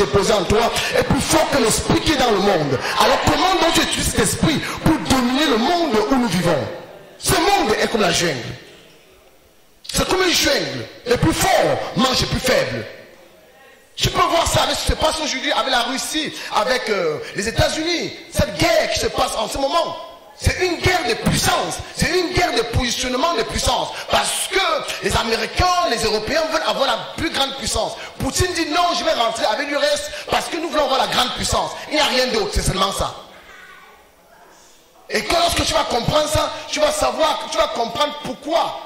déposé en toi est plus fort que l'esprit qui est dans le monde. Alors comment donc tu utilises cet esprit pour dominer le monde où nous vivons? Ce monde est comme la jungle. C'est comme une jungle. Les plus forts mangent les plus faibles. Tu peux voir ça avec ce qui se passe aujourd'hui avec la Russie, avec les États-Unis. Cette guerre qui se passe en ce moment. C'est une guerre de puissance. C'est une guerre de positionnement de puissance. Parce que les Américains, les Européens veulent avoir la plus grande puissance. Poutine dit non, je vais rentrer avec le reste parce que nous voulons avoir la grande puissance. Il n'y a rien d'autre, c'est seulement ça. Et que lorsque tu vas comprendre ça, tu vas savoir, tu vas comprendre pourquoi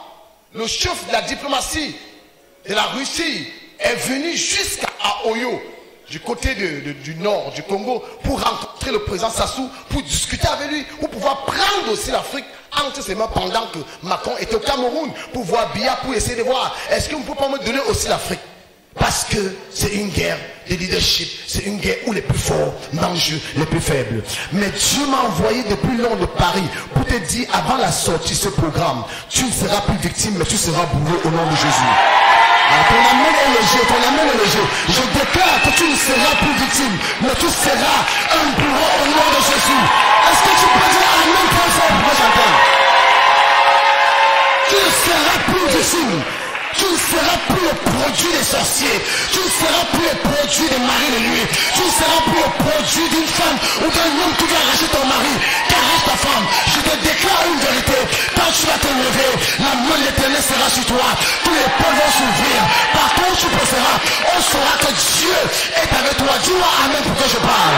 le chef de la diplomatie de la Russie est venu jusqu'à Oyo, du côté du nord du Congo, pour rencontrer le président Sassou, pour discuter avec lui, pour pouvoir prendre aussi l'Afrique entre ses mains pendant que Macron était au Cameroun, pour voir Biya, pour essayer de voir, est-ce qu'on ne peut pas me donner aussi l'Afrique? Parce que c'est une guerre de leadership, c'est une guerre où les plus forts mangent les plus faibles. Mais Dieu m'a envoyé depuis Londres de Paris pour te dire, avant la sortie de ce programme, tu ne seras plus victime, mais tu seras bourreau au nom de Jésus. Ton amen est léger, ton amen est léger. Je déclare que tu ne seras plus victime, mais tu seras un bourreau au nom de Jésus. Est-ce que tu peux dire amen très fort pour que j'entende? Tu ne seras plus victime. Tu ne seras plus le produit des sorciers. Tu ne seras plus le produit des maris de nuit. Tu ne seras plus le produit d'une femme ou d'un homme qui va arracher ton mari, qui arrache ta femme. Je te déclare une vérité. Quand tu vas te lever, la main de l'Éternel sera sur toi. Tous les portes vont s'ouvrir. Partout où tu passeras, on saura que Dieu est avec toi. Dis-moi amen pour que je parle.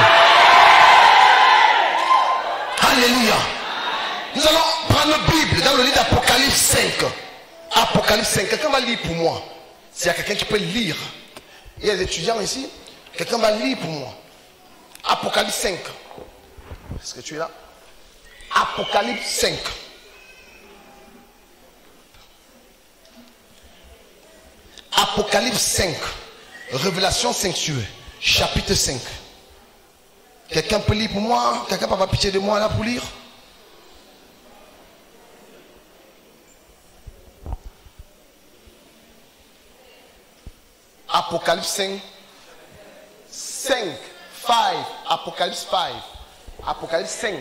Alléluia. Nous allons prendre la Bible dans le livre d'Apocalypse 5. Apocalypse 5, quelqu'un va lire pour moi. S'il y a quelqu'un qui peut lire. Il y a des étudiants ici. Quelqu'un va lire pour moi. Apocalypse 5. Est-ce que tu es là? Apocalypse 5. Apocalypse 5. Révélation sanctuaire. Chapitre 5. Quelqu'un peut lire pour moi? Quelqu'un peut avoir pitié de moi là pour lire? Apocalypse 5, 5, Apocalypse 5, Apocalypse 5,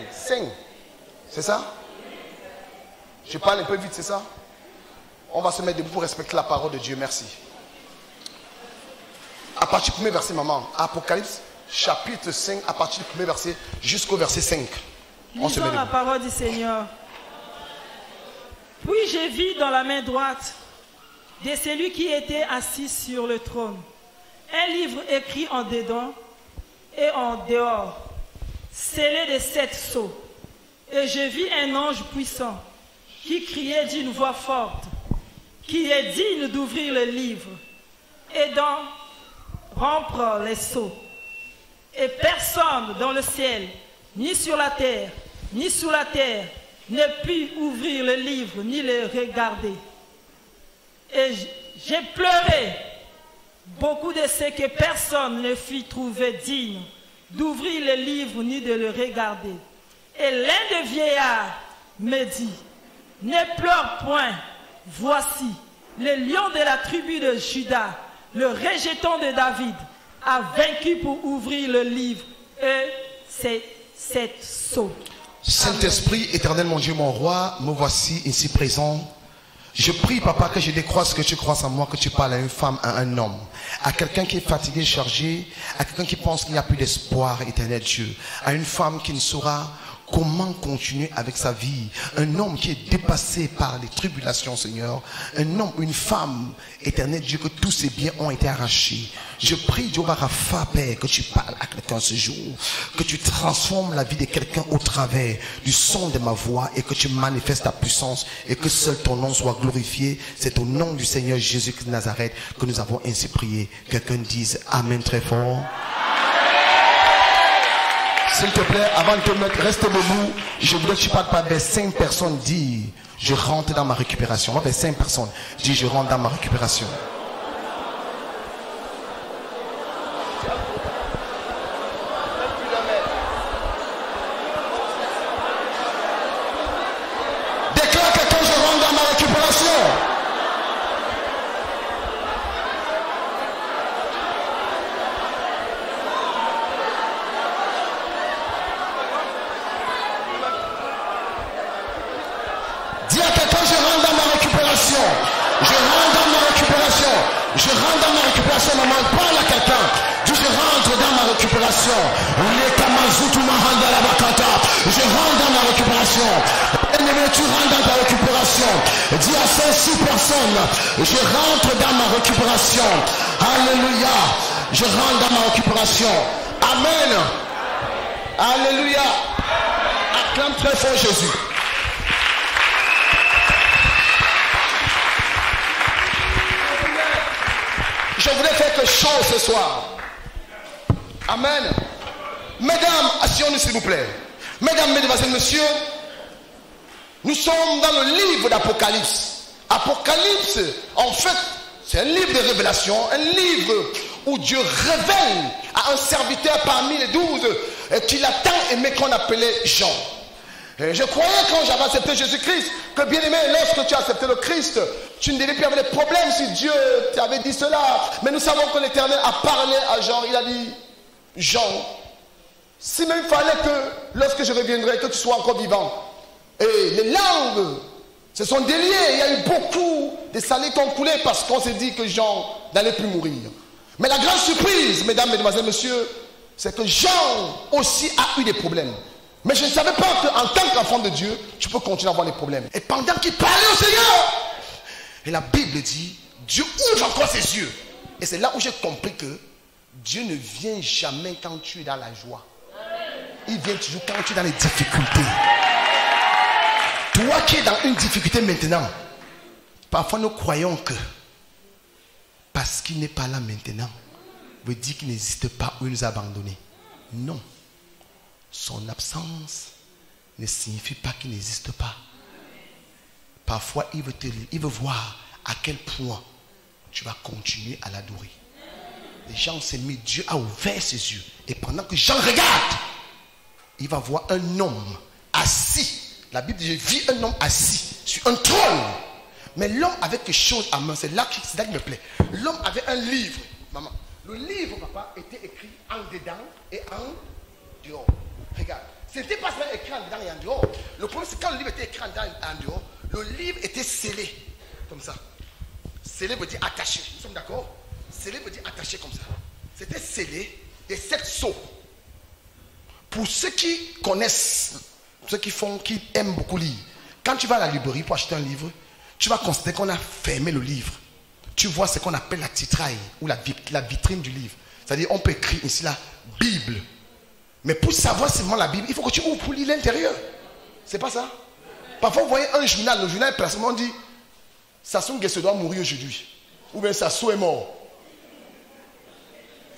c'est ça? Je parle un peu vite, c'est ça? On va se mettre debout pour respecter la parole de Dieu, merci. À partir du premier verset, maman, Apocalypse chapitre 5, à partir du premier verset jusqu'au verset 5. Lisons la parole du Seigneur. Puis j'ai vu dans la main droite de celui qui était assis sur le trône un livre écrit en dedans et en dehors, scellé de 7 sceaux. Et je vis un ange puissant qui criait d'une voix forte, qui est digne d'ouvrir le livre et d'en rompre les sceaux. Et personne dans le ciel, ni sur la terre, ni sous la terre, ne put ouvrir le livre ni le regarder. Et j'ai pleuré beaucoup de ce que personne ne fut trouvé digne d'ouvrir le livre ni de le regarder. Et l'un des vieillards me dit, ne pleure point, voici, le lion de la tribu de Juda, le rejeton de David, a vaincu pour ouvrir le livre et ses 7 sceaux. Saint-Esprit, éternel mon Dieu, mon roi, me voici ici présent. Je prie, papa, que je décroisse, que tu croises en moi, que tu parles à une femme, à un homme, à quelqu'un qui est fatigué, chargé, à quelqu'un qui pense qu'il n'y a plus d'espoir, éternel Dieu, à une femme qui ne saura comment continuer avec sa vie, un homme qui est dépassé par les tribulations, Seigneur, un homme, une femme, éternel Dieu, que tous ses biens ont été arrachés. Je prie, Jéhovah Rapha, Père, que tu parles à quelqu'un ce jour, que tu transformes la vie de quelqu'un au travers du son de ma voix et que tu manifestes ta puissance et que seul ton nom soit glorifié. C'est au nom du Seigneur Jésus-Christ de Nazareth que nous avons ainsi prié. Quelqu'un dise Amen très fort. S'il te plaît, avant de te mettre, reste debout. Je voudrais que tu parles pas vers 5 personnes. Dis, je rentre dans ma récupération. Moi, vers 5 personnes. Dis, je rentre dans ma récupération. Déclare que quand je rentre dans ma récupération. récupération, maman. Parle à quelqu'un. Dis, je rentre dans ma récupération. Je rentre dans ma récupération. Tu rentres dans ta récupération. Dis à 5-6 personnes, je rentre dans ma récupération. Alléluia. Je rentre dans ma récupération. Amen. Alléluia. Acclame très fort Jésus. Je voulais faire quelque chose ce soir. Amen. Mesdames, asseyons-nous s'il vous plaît. Mesdames, mesdemoiselles, messieurs, nous sommes dans le livre d'Apocalypse. Apocalypse, en fait, c'est un livre de révélation, un livre où Dieu révèle à un serviteur parmi les 12 qu'il a tant aimé qu'on appelait Jean. Et je croyais quand j'avais accepté Jésus-Christ que, bien aimé, lorsque tu as accepté le Christ, tu ne devais plus avoir de problème si Dieu t'avait dit cela. Mais nous savons que l'Éternel a parlé à Jean. Il a dit, Jean, si même il fallait que lorsque je reviendrai, que tu sois encore vivant. Et les langues se sont déliées. Il y a eu beaucoup de salés qui ont coulé parce qu'on s'est dit que Jean n'allait plus mourir. Mais la grande surprise, mesdames, mesdemoiselles, messieurs, c'est que Jean aussi a eu des problèmes. Mais je ne savais pas qu'en tant qu'enfant de Dieu, tu peux continuer à avoir des problèmes. Et pendant qu'il parlait au Seigneur, et la Bible dit, Dieu ouvre encore ses yeux. Et c'est là où j'ai compris que Dieu ne vient jamais quand tu es dans la joie. Il vient toujours quand tu es dans les difficultés. Toi qui es dans une difficulté maintenant, parfois nous croyons que parce qu'il n'est pas là maintenant, veut dire qu'il n'existe pas ou il nous a abandonnés. Non. Son absence ne signifie pas qu'il n'existe pas. Parfois, il veut voir à quel point tu vas continuer à l'adorer. Et Jean s'est mis, Dieu a ouvert ses yeux. Et pendant que Jean regarde, il va voir un homme assis. La Bible dit, j'ai vu un homme assis sur un trône. Mais l'homme avait quelque chose à main. C'est là qui me plaît. L'homme avait un livre. Maman, le livre, papa, était écrit en dedans et en dehors. Regarde. Ce n'était pas seulement écrit en dedans et en dehors. Le problème, c'est quand le livre était écrit en dedans et en dehors, le livre était scellé. Comme ça. Scellé veut dire attaché. Nous sommes d'accord? Scellé veut dire attaché comme ça. C'était scellé de 7 sceaux. Pour ceux qui connaissent, ceux qui aiment beaucoup lire, quand tu vas à la librairie pour acheter un livre, tu vas constater qu'on a fermé le livre. Tu vois ce qu'on appelle la titraille ou la vitrine du livre. C'est-à-dire, on peut écrire ici la Bible. Mais pour savoir seulement la Bible, il faut que tu ouvres pour lire l'intérieur. C'est pas ça? Parfois, vous voyez un journal, le journal, personnellement, dit Sassou Nguesso doit mourir aujourd'hui. Ou bien Sassou est mort.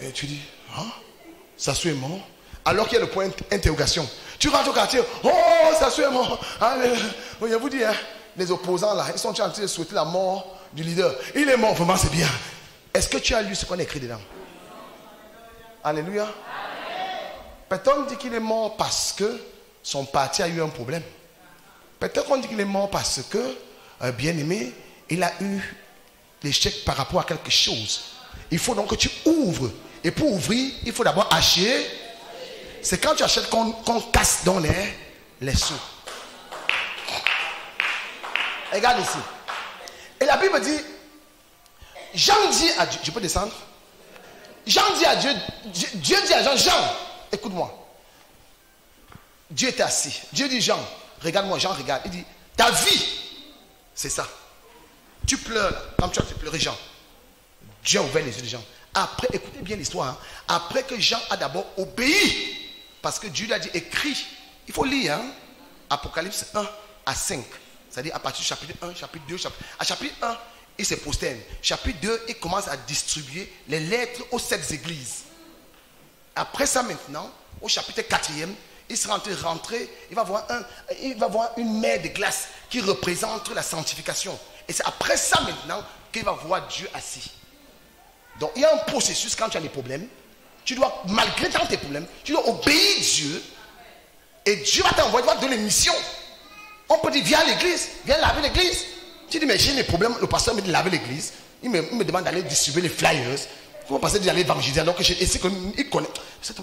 Et tu dis, hein? Sassou est mort? Alors qu'il y a le point d'interrogation. Tu rentres au quartier, oh, Sassou est mort. Allez, je vous dis, hein, les opposants là, ils sont en train de souhaiter la mort du leader. Il est mort, vraiment, c'est bien. Est-ce que tu as lu ce qu'on a écrit dedans? Alléluia. Peut-être on dit qu'il est mort parce que son parti a eu un problème. Peut-être qu'on dit qu'il est mort parce que, bien aimé, il a eu l'échec par rapport à quelque chose. Il faut donc que tu ouvres. Et pour ouvrir, il faut d'abord acheter. C'est quand tu achètes qu'on casse dans les sous. Regarde ici. Et la Bible dit, Jean dit à Dieu, je peux descendre? Jean dit à Dieu, Dieu dit à Jean, Jean, écoute-moi. Dieu était assis. Dieu dit, Jean, regarde-moi. Jean regarde. Il dit, ta vie, c'est ça. Tu pleures là, comme tu as pleuré Jean. Dieu a ouvert les yeux de Jean. Après, écoutez bien l'histoire. Hein. Après que Jean a d'abord obéi, parce que Dieu lui a dit, écrit. Il faut lire, hein. Apocalypse 1 à 5. C'est-à-dire à partir du chapitre 1, chapitre 2, à chapitre 1, il se prosterne. Chapitre 2, il commence à distribuer les lettres aux 7 églises. Après ça maintenant, au chapitre 4e, il sera rentré, il va voir une mer de glace qui représente la sanctification. Et c'est après ça maintenant qu'il va voir Dieu assis. Donc il y a un processus quand tu as des problèmes. Tu dois, malgré tes problèmes, tu dois obéir à Dieu. Et Dieu va t'envoyer, il va te donner une mission. On peut dire, viens à l'église, viens laver l'église. Tu dis, mais j'ai des problèmes, le pasteur me dit de laver l'église. Il me demande d'aller distribuer les flyers. Comment le pasteur dit d'aller évangéliser alors qu'il connaît.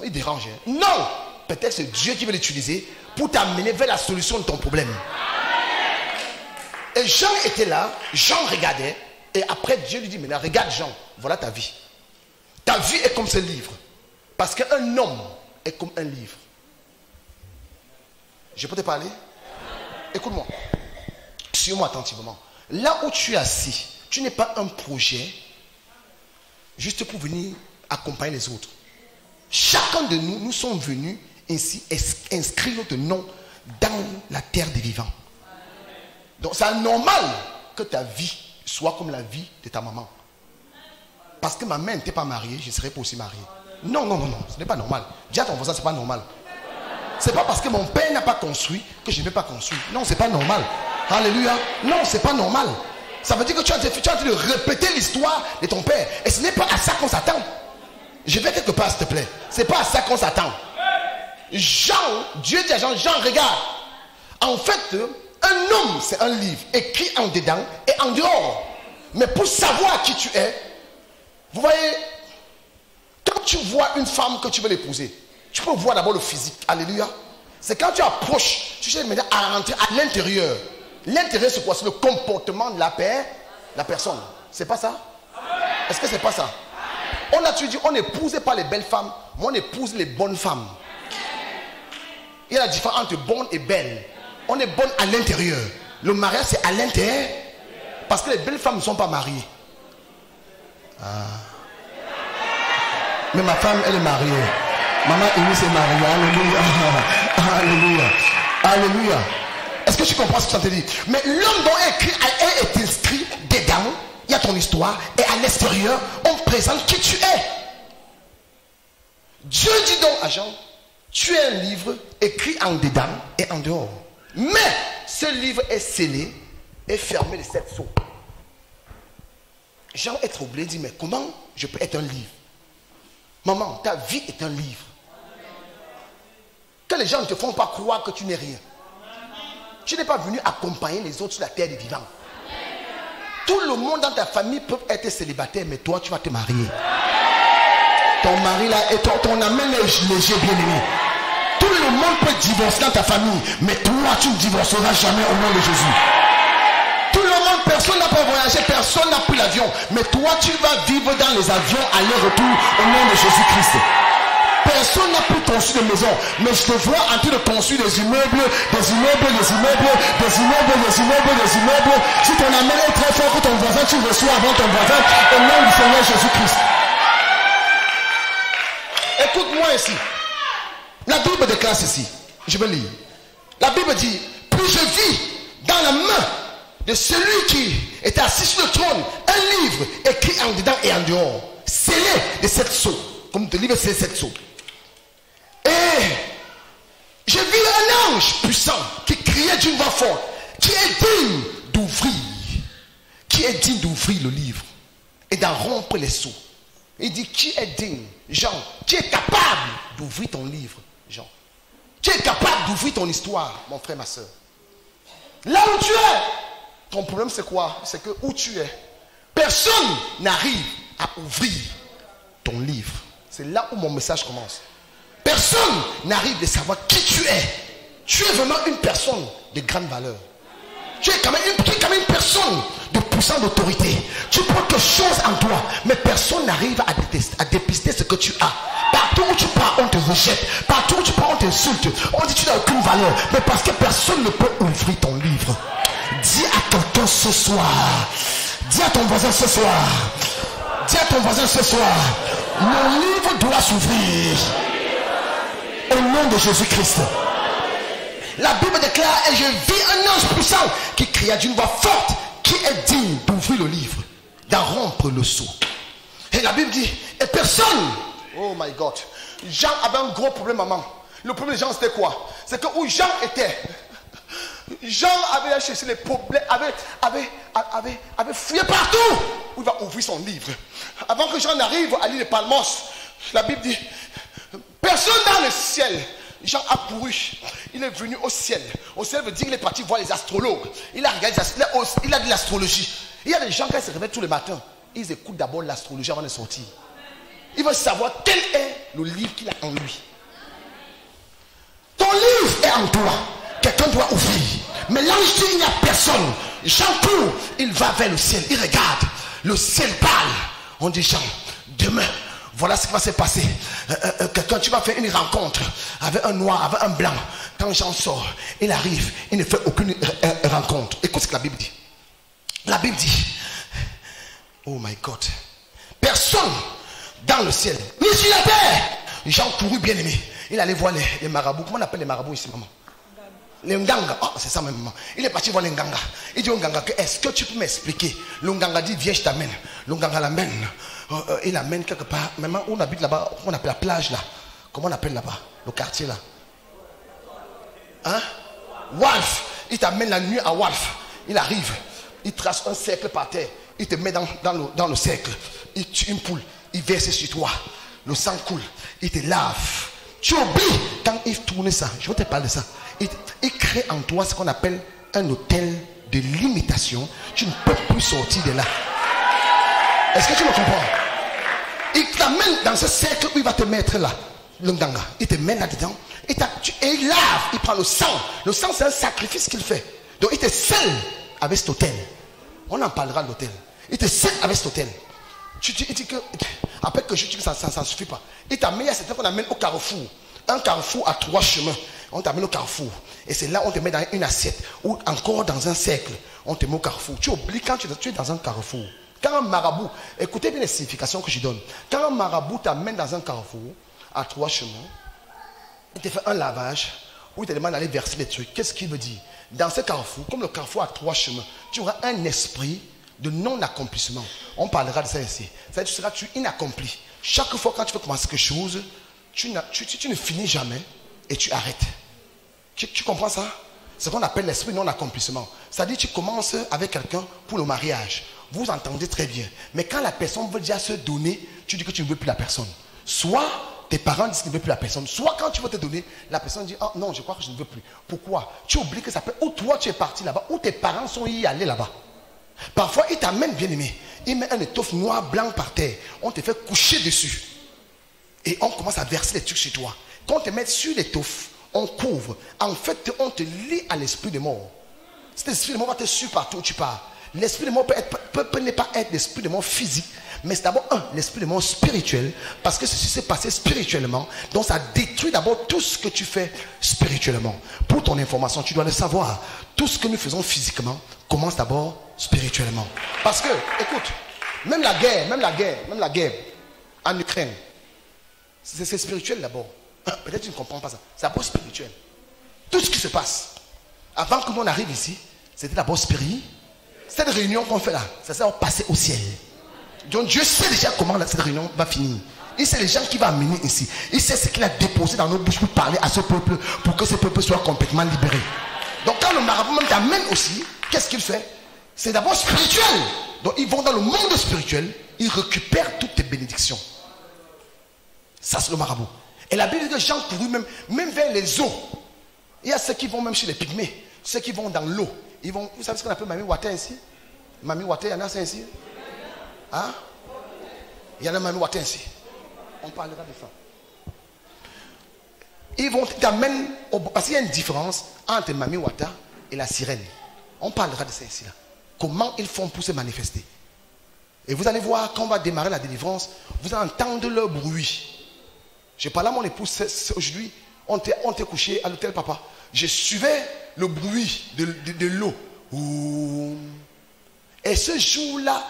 Il dérange. Hein? Non! Peut-être c'est Dieu qui veut l'utiliser pour t'amener vers la solution de ton problème. Et Jean était là, Jean regardait. Et après Dieu lui dit, maintenant regarde Jean, voilà ta vie. Ta vie est comme ce livre. Parce qu'un homme est comme un livre. Je peux te parler? Écoute-moi. Suis-moi attentivement. Là où tu es assis, tu n'es pas un projet juste pour venir accompagner les autres. Chacun de nous, nous sommes venus ainsi inscrire notre nom dans la terre des vivants. Donc c'est normal que ta vie soit comme la vie de ta maman. Parce que ma mère n'était pas mariée, je ne serais pas aussi marié. Non, non, non, non, ce n'est pas normal. Dis à ton voisin, ce n'est pas normal. Ce n'est pas parce que mon père n'a pas construit que je ne vais pas construire. Non, ce n'est pas normal. Alléluia. Non, ce n'est pas normal. Ça veut dire que tu as en train de répéter l'histoire de ton père. Et ce n'est pas à ça qu'on s'attend. Je vais quelque part, s'il te plaît. Ce n'est pas à ça qu'on s'attend. Jean, Dieu dit à Jean, Jean, regarde. En fait, un homme, c'est un livre écrit en dedans et en dehors. Mais pour savoir qui tu es, vous voyez, quand tu vois une femme que tu veux l'épouser, tu peux voir d'abord le physique. Alléluia. C'est quand tu approches, tu cherches maintenant à rentrer à l'intérieur. L'intérieur, c'est quoi? C'est le comportement de la personne. C'est pas ça? Est-ce que c'est pas ça? On a dit, on n'épouse pas les belles femmes, mais on épouse les bonnes femmes. Il y a la différence entre bonne et belle. On est bonne à l'intérieur. Le mariage, c'est à l'intérieur. Parce que les belles femmes ne sont pas mariées. Ah. Mais ma femme, elle est mariée. Maman Élie s'est mariée. Alléluia. Alléluia. Alléluia. Est-ce que tu comprends ce que ça te dit? Mais l'homme dont est inscrit dedans, il y a ton histoire. Et à l'extérieur, on présente qui tu es. Dieu dit donc à Jean, tu es un livre écrit en dedans et en dehors. Mais ce livre est scellé et fermé de 7 sceaux. Jean est troublé, dit, mais comment je peux être un livre? Maman, ta vie est un livre. Que les gens ne te font pas croire que tu n'es rien. Tu n'es pas venu accompagner les autres sur la terre des vivants. Tout le monde dans ta famille peut être célibataire, mais toi, tu vas te marier. Ton mari là, et ton amène léger bien aimé. Tout le monde peut divorcer dans ta famille, mais toi, tu ne divorceras jamais au nom de Jésus. Tout le monde, personne n'a pas voyagé, personne n'a pris l'avion, mais toi, tu vas vivre dans les avions aller-retour au nom de Jésus-Christ. Personne n'a pu construire de maison, mais je te vois en train de construire des immeubles, des immeubles, des immeubles, des immeubles, des immeubles, des immeubles. Si ton amène est très fort que ton voisin, tu reçois avant ton voisin au nom du Seigneur Jésus-Christ. Écoute-moi ici. La Bible déclare ceci. Je vais lire. La Bible dit, puis je vis dans la main de celui qui était assis sur le trône un livre écrit en dedans et en dehors, scellé de 7 sceaux. Comme le livre c'est 7 sceaux. Et j'ai vu un ange puissant qui criait d'une voix forte, qui est digne d'ouvrir, le livre et d'en rompre les sceaux. Il dit, qui est digne? Jean, qui est capable d'ouvrir ton livre? Jean, qui est capable d'ouvrir ton histoire, mon frère, ma soeur? Là où tu es, ton problème c'est quoi? C'est que où tu es, personne n'arrive à ouvrir ton livre. C'est là où mon message commence. Personne n'arrive à savoir qui tu es. Tu es vraiment une personne de grande valeur. Tu es quand même une personne de puissante autorité. Tu portes quelque chose en toi, mais personne n'arrive à dépister ce que tu as. Partout où tu pars, on te rejette. Partout où tu pars, on t'insulte. On dit que tu n'as aucune valeur. Mais parce que personne ne peut ouvrir ton livre. Dis à quelqu'un ce soir. Dis à ton voisin ce soir. Dis à ton voisin ce soir. Mon livre doit s'ouvrir. Au nom de Jésus-Christ. La Bible déclare, et je vis un ange puissant qui cria d'une voix forte, qui est digne d'ouvrir le livre, d'en rompre le sceau. Et la Bible dit, et personne, oh my God, Jean avait un gros problème, maman. Le problème de Jean, c'était quoi? C'est que où Jean était, Jean avait cherché les problèmes, avait fouillé partout où il va ouvrir son livre. Avant que Jean arrive à l'île de Palmos, la Bible dit, personne dans le ciel. Jean a couru, il est venu au ciel. Au ciel veut dire qu'il est parti voir les astrologues. Il a regardé, il a de l'astrologie. Il y a des gens qui se réveillent tous les matins, ils écoutent d'abord l'astrologie avant de sortir. Ils veulent savoir quel est le livre qu'il a en lui. Ton livre est en toi. Quelqu'un doit ouvrir. Mais l'ange dit il n'y a personne. Jean court, il va vers le ciel, il regarde. Le ciel parle. On dit Jean, demain, Voilà ce qui va se passer. Quand tu vas faire une rencontre avec un noir, avec un blanc, quand Jean sort, il arrive, il ne fait aucune rencontre. Écoute ce que la Bible dit. La Bible dit, oh my God, personne dans le ciel, ni sur la terre. Jean courut bien aimé. Il allait voir les marabouts. Comment on appelle les marabouts ici, maman? Les Nganga. Oh, c'est ça, même maman. Il est parti voir les Nganga. Il dit au Nganga, est-ce que tu peux m'expliquer? Le Nganga dit, viens, je t'amène. Le Nganga l'amène. Il l'amène quelque part. Maintenant, on habite là-bas, on appelle la plage là. Comment on appelle là-bas? Le quartier là. Hein? Walf. Il t'amène la nuit à Walf. Il arrive. Il trace un cercle par terre. Il te met dans le cercle. Il tue une poule. Il verse sur toi. Le sang coule. Il te lave. Tu oublies. Quand il tourne ça, je vais te parler de ça. Il crée en toi ce qu'on appelle un hôtel de limitation. Tu ne peux plus sortir de là. Est-ce que tu me comprends? Il t'amène dans ce cercle où il va te mettre là. Le Nganga. Il te met là-dedans. Et il lave. Il prend le sang. Le sang, c'est un sacrifice qu'il fait. Donc il te scelle avec cet hôtel. On en parlera de l'hôtel. Il te scelle avec cet hôtel. Il dit que après que je dis que ça ne suffit pas. Il t'amène à ce qu'on amène au carrefour. Un carrefour à 3 chemins. On t'amène au carrefour. Et c'est là on te met dans une assiette. Ou encore dans un cercle. On te met au carrefour. Tu oublies quand tu es dans un carrefour. Quand un marabout, écoutez bien les significations que je donne. Quand un marabout t'amène dans un carrefour à 3 chemins, il te fait un lavage, où il te demande d'aller verser les trucs. Qu'est-ce qu'il veut dire? Dans ce carrefour, comme le carrefour a 3 chemins, tu auras un esprit de non-accomplissement. On parlera de ça ici. C'est-à-dire que tu seras inaccompli. Chaque fois quand tu veux commencer quelque chose, tu ne finis jamais et tu arrêtes. Tu comprends ça? C'est ce qu'on appelle l'esprit non-accomplissement. C'est-à-dire que tu commences avec quelqu'un pour le mariage. Vous entendez très bien. Mais quand la personne veut déjà se donner, tu dis que tu ne veux plus la personne. Soit tes parents disent qu'ils ne veulent plus la personne. Soit quand tu veux te donner, la personne dit, oh non, je crois que je ne veux plus. Pourquoi? Tu oublies que ça peut, ou toi tu es parti là-bas, ou tes parents sont y allés là-bas. Parfois, il t'amène bien aimé. Il met un étoffe noir, blanc par terre. On te fait coucher dessus. Et on commence à verser les trucs sur toi. Quand on te met sur l'étoffe, on couvre. En fait, on te lie à l'esprit de mort. Cet esprit de mort va te suivre partout où tu pars. L'esprit de mort peut ne pas être l'esprit de mort physique, mais c'est d'abord l'esprit de mort spirituel, parce que ceci s'est passé spirituellement, donc ça détruit d'abord tout ce que tu fais spirituellement. Pour ton information, tu dois le savoir. Tout ce que nous faisons physiquement commence d'abord spirituellement. Parce que, écoute, même la guerre en Ukraine, c'est spirituel d'abord. Peut-être tu ne comprends pas ça. C'est d'abord spirituel. Tout ce qui se passe, avant que l'on arrive ici, c'était d'abord spirituel. Cette réunion qu'on fait là, ça va passer au ciel. Donc Dieu sait déjà comment cette réunion va finir. Il sait les gens qui vont amener ici. Il sait ce qu'il a déposé dans nos bouches pour parler à ce peuple, pour que ce peuple soit complètement libéré. Donc quand le marabout même t'amène aussi, qu'est-ce qu'il fait? C'est d'abord spirituel. Donc ils vont dans le monde spirituel, ils récupèrent toutes tes bénédictions. Ça c'est le marabout. Et la Bible dit que Jean courut même vers les eaux. Il y a ceux qui vont même chez les pygmées, ceux qui vont dans l'eau. Ils vont, vous savez ce qu'on appelle Mami Water ici? Mami Water, il y en a ça ici? Hein? Il y en a Mami Water ici. On parlera de ça. Ils vont t'amener, parce qu'il y a une différence entre Mami Water et la sirène. On parlera de ça ici. Là. Comment ils font pour se manifester. Et vous allez voir, quand on va démarrer la délivrance, vous allez entendre leur bruit. J'ai parlé à mon épouse aujourd'hui, on t'est couché à l'hôtel papa. Je suivais le bruit de l'eau. Et ce jour-là,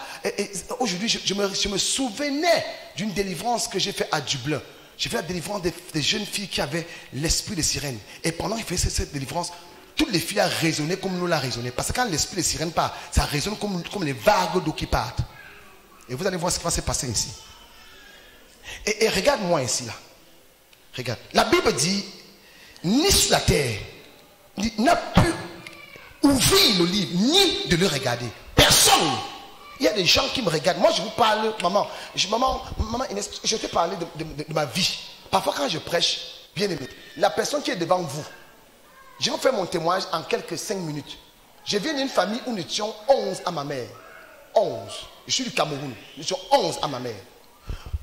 aujourd'hui, je me souvenais d'une délivrance que j'ai faite à Dublin. J'ai fait la délivrance des jeunes filles qui avaient l'esprit de sirène. Et pendant qu'il faisait cette délivrance, toutes les filles ont résonné comme nous l'a résonné. Parce que quand l'esprit de sirène part, ça résonne comme les vagues d'eau qui partent. Et vous allez voir ce qui va se passer ici. Et regarde-moi ici, là. Regarde. La Bible dit, ni sur la terre, n'a pu ouvrir le livre, ni de le regarder. Personne. Il y a des gens qui me regardent. Moi, je vous parle, maman, Inès, je te parle de ma vie. Parfois, quand je prêche, bien aimé, la personne qui est devant vous, je vais faire mon témoignage en quelques 5 minutes. Je viens d'une famille où nous étions 11 à ma mère. 11. Je suis du Cameroun. Nous étions 11 à ma mère.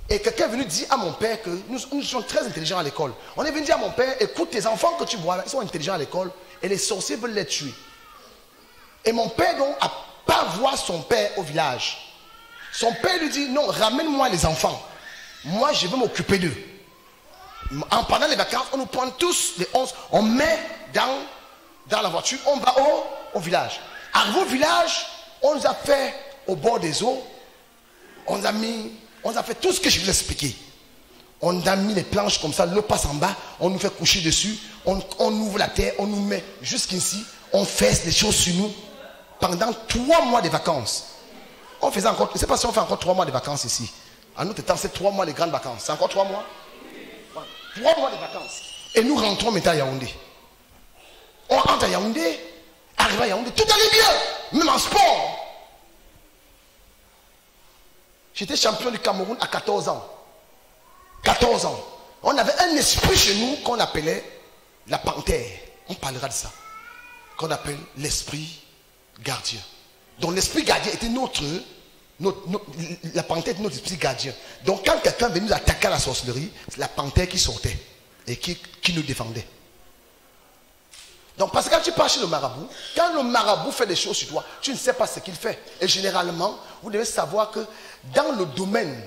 Et quelqu'un est venu dire à mon père que nous sommes très intelligents à l'école. On est venu dire à mon père, écoute, tes enfants que tu vois là, ils sont intelligents à l'école et les sorciers veulent les tuer. Et mon père donc a pas voir son père au village. Son père lui dit, non, ramène-moi les enfants. Moi, je vais m'occuper d'eux. Pendant les vacances, on nous prend tous les 11, on met dans la voiture, on va au village. Arrivé au village, on nous a fait au bord des eaux, on a fait tout ce que je vous ai expliqué. On a mis les planches comme ça, l'eau passe en bas, on nous fait coucher dessus, on ouvre la terre, on nous met jusqu'ici, on fait des choses sur nous pendant 3 mois de vacances. On faisait encore, je ne sais pas si on fait encore 3 mois de vacances ici. À notre temps, c'est 3 mois de grandes vacances. C'est encore 3 mois? 3 mois de vacances. Et nous rentrons maintenant à Yaoundé. On rentre à Yaoundé, arrive à Yaoundé, tout allait bien, même en sport. J'étais champion du Cameroun à 14 ans. 14 ans. On avait un esprit chez nous qu'on appelait la panthère. On parlera de ça. Qu'on appelle l'esprit gardien. Donc l'esprit gardien était la panthère était notre esprit gardien. Donc quand quelqu'un venait nous attaquer à la sorcellerie, c'est la panthère qui sortait et qui nous défendait. Donc parce que quand tu pars chez le marabout, quand le marabout fait des choses sur toi, tu ne sais pas ce qu'il fait. Et généralement, vous devez savoir que dans le domaine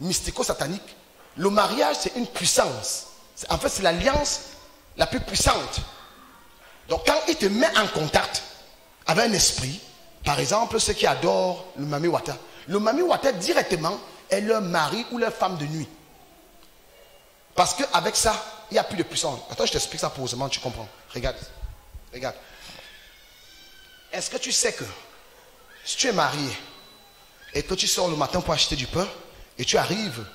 mystico-satanique, le mariage c'est une puissance. En fait c'est l'alliance la plus puissante. Donc quand il te met en contact avec un esprit, par exemple ceux qui adorent le Mami Wata, le Mami Wata directement est leur mari ou leur femme de nuit. Parce qu'avec ça, il n'y a plus de puissance. Attends, je t'explique ça posément, tu comprends. Regarde. Regarde. Est-ce que tu sais que si tu es marié et que tu sors le matin pour acheter du pain et tu arrives,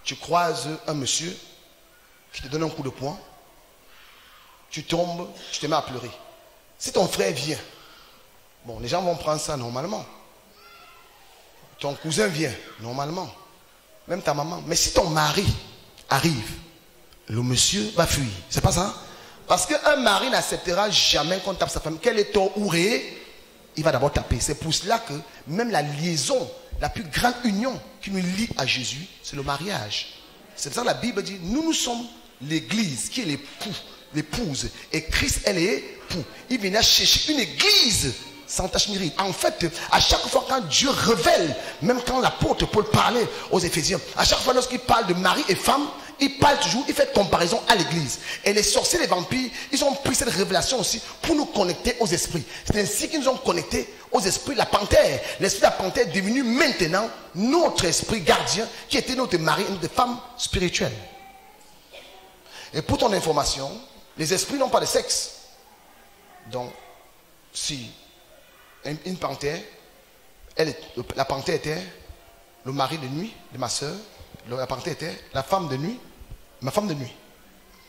tu croises un monsieur qui te donne un coup de poing, tu tombes, tu te mets à pleurer. Si ton frère vient, bon, les gens vont prendre ça normalement. Ton cousin vient, normalement. Même ta maman. Mais si ton mari arrive, le monsieur va fuir. C'est pas ça? Parce qu'un mari n'acceptera jamais qu'on tape sa femme. Quel est ton ouré? Il va d'abord taper. C'est pour cela que même la liaison, la plus grande union qui nous lie à Jésus, c'est le mariage. C'est pour ça que la Bible dit, nous sommes l'église qui est l'épouse. Et Christ, elle est époux. Il venait chercher une église sans tache ni ride. En fait, à chaque fois quand Dieu révèle, même quand l'apôtre Paul parlait aux Éphésiens, à chaque fois lorsqu'il parle de mari et femme, il parle toujours, il fait comparaison à l'église. Et les sorciers, les vampires, ils ont pris cette révélation aussi pour nous connecter aux esprits. C'est ainsi qu'ils nous ont connectés aux esprits de la panthère. L'esprit de la panthère est devenu maintenant notre esprit gardien qui était notre mari et notre femme spirituelle. Et pour ton information, les esprits n'ont pas de sexe. Donc, si une panthère, la panthère était le mari de nuit de ma soeur, la panthère était la femme de nuit, ma femme de nuit.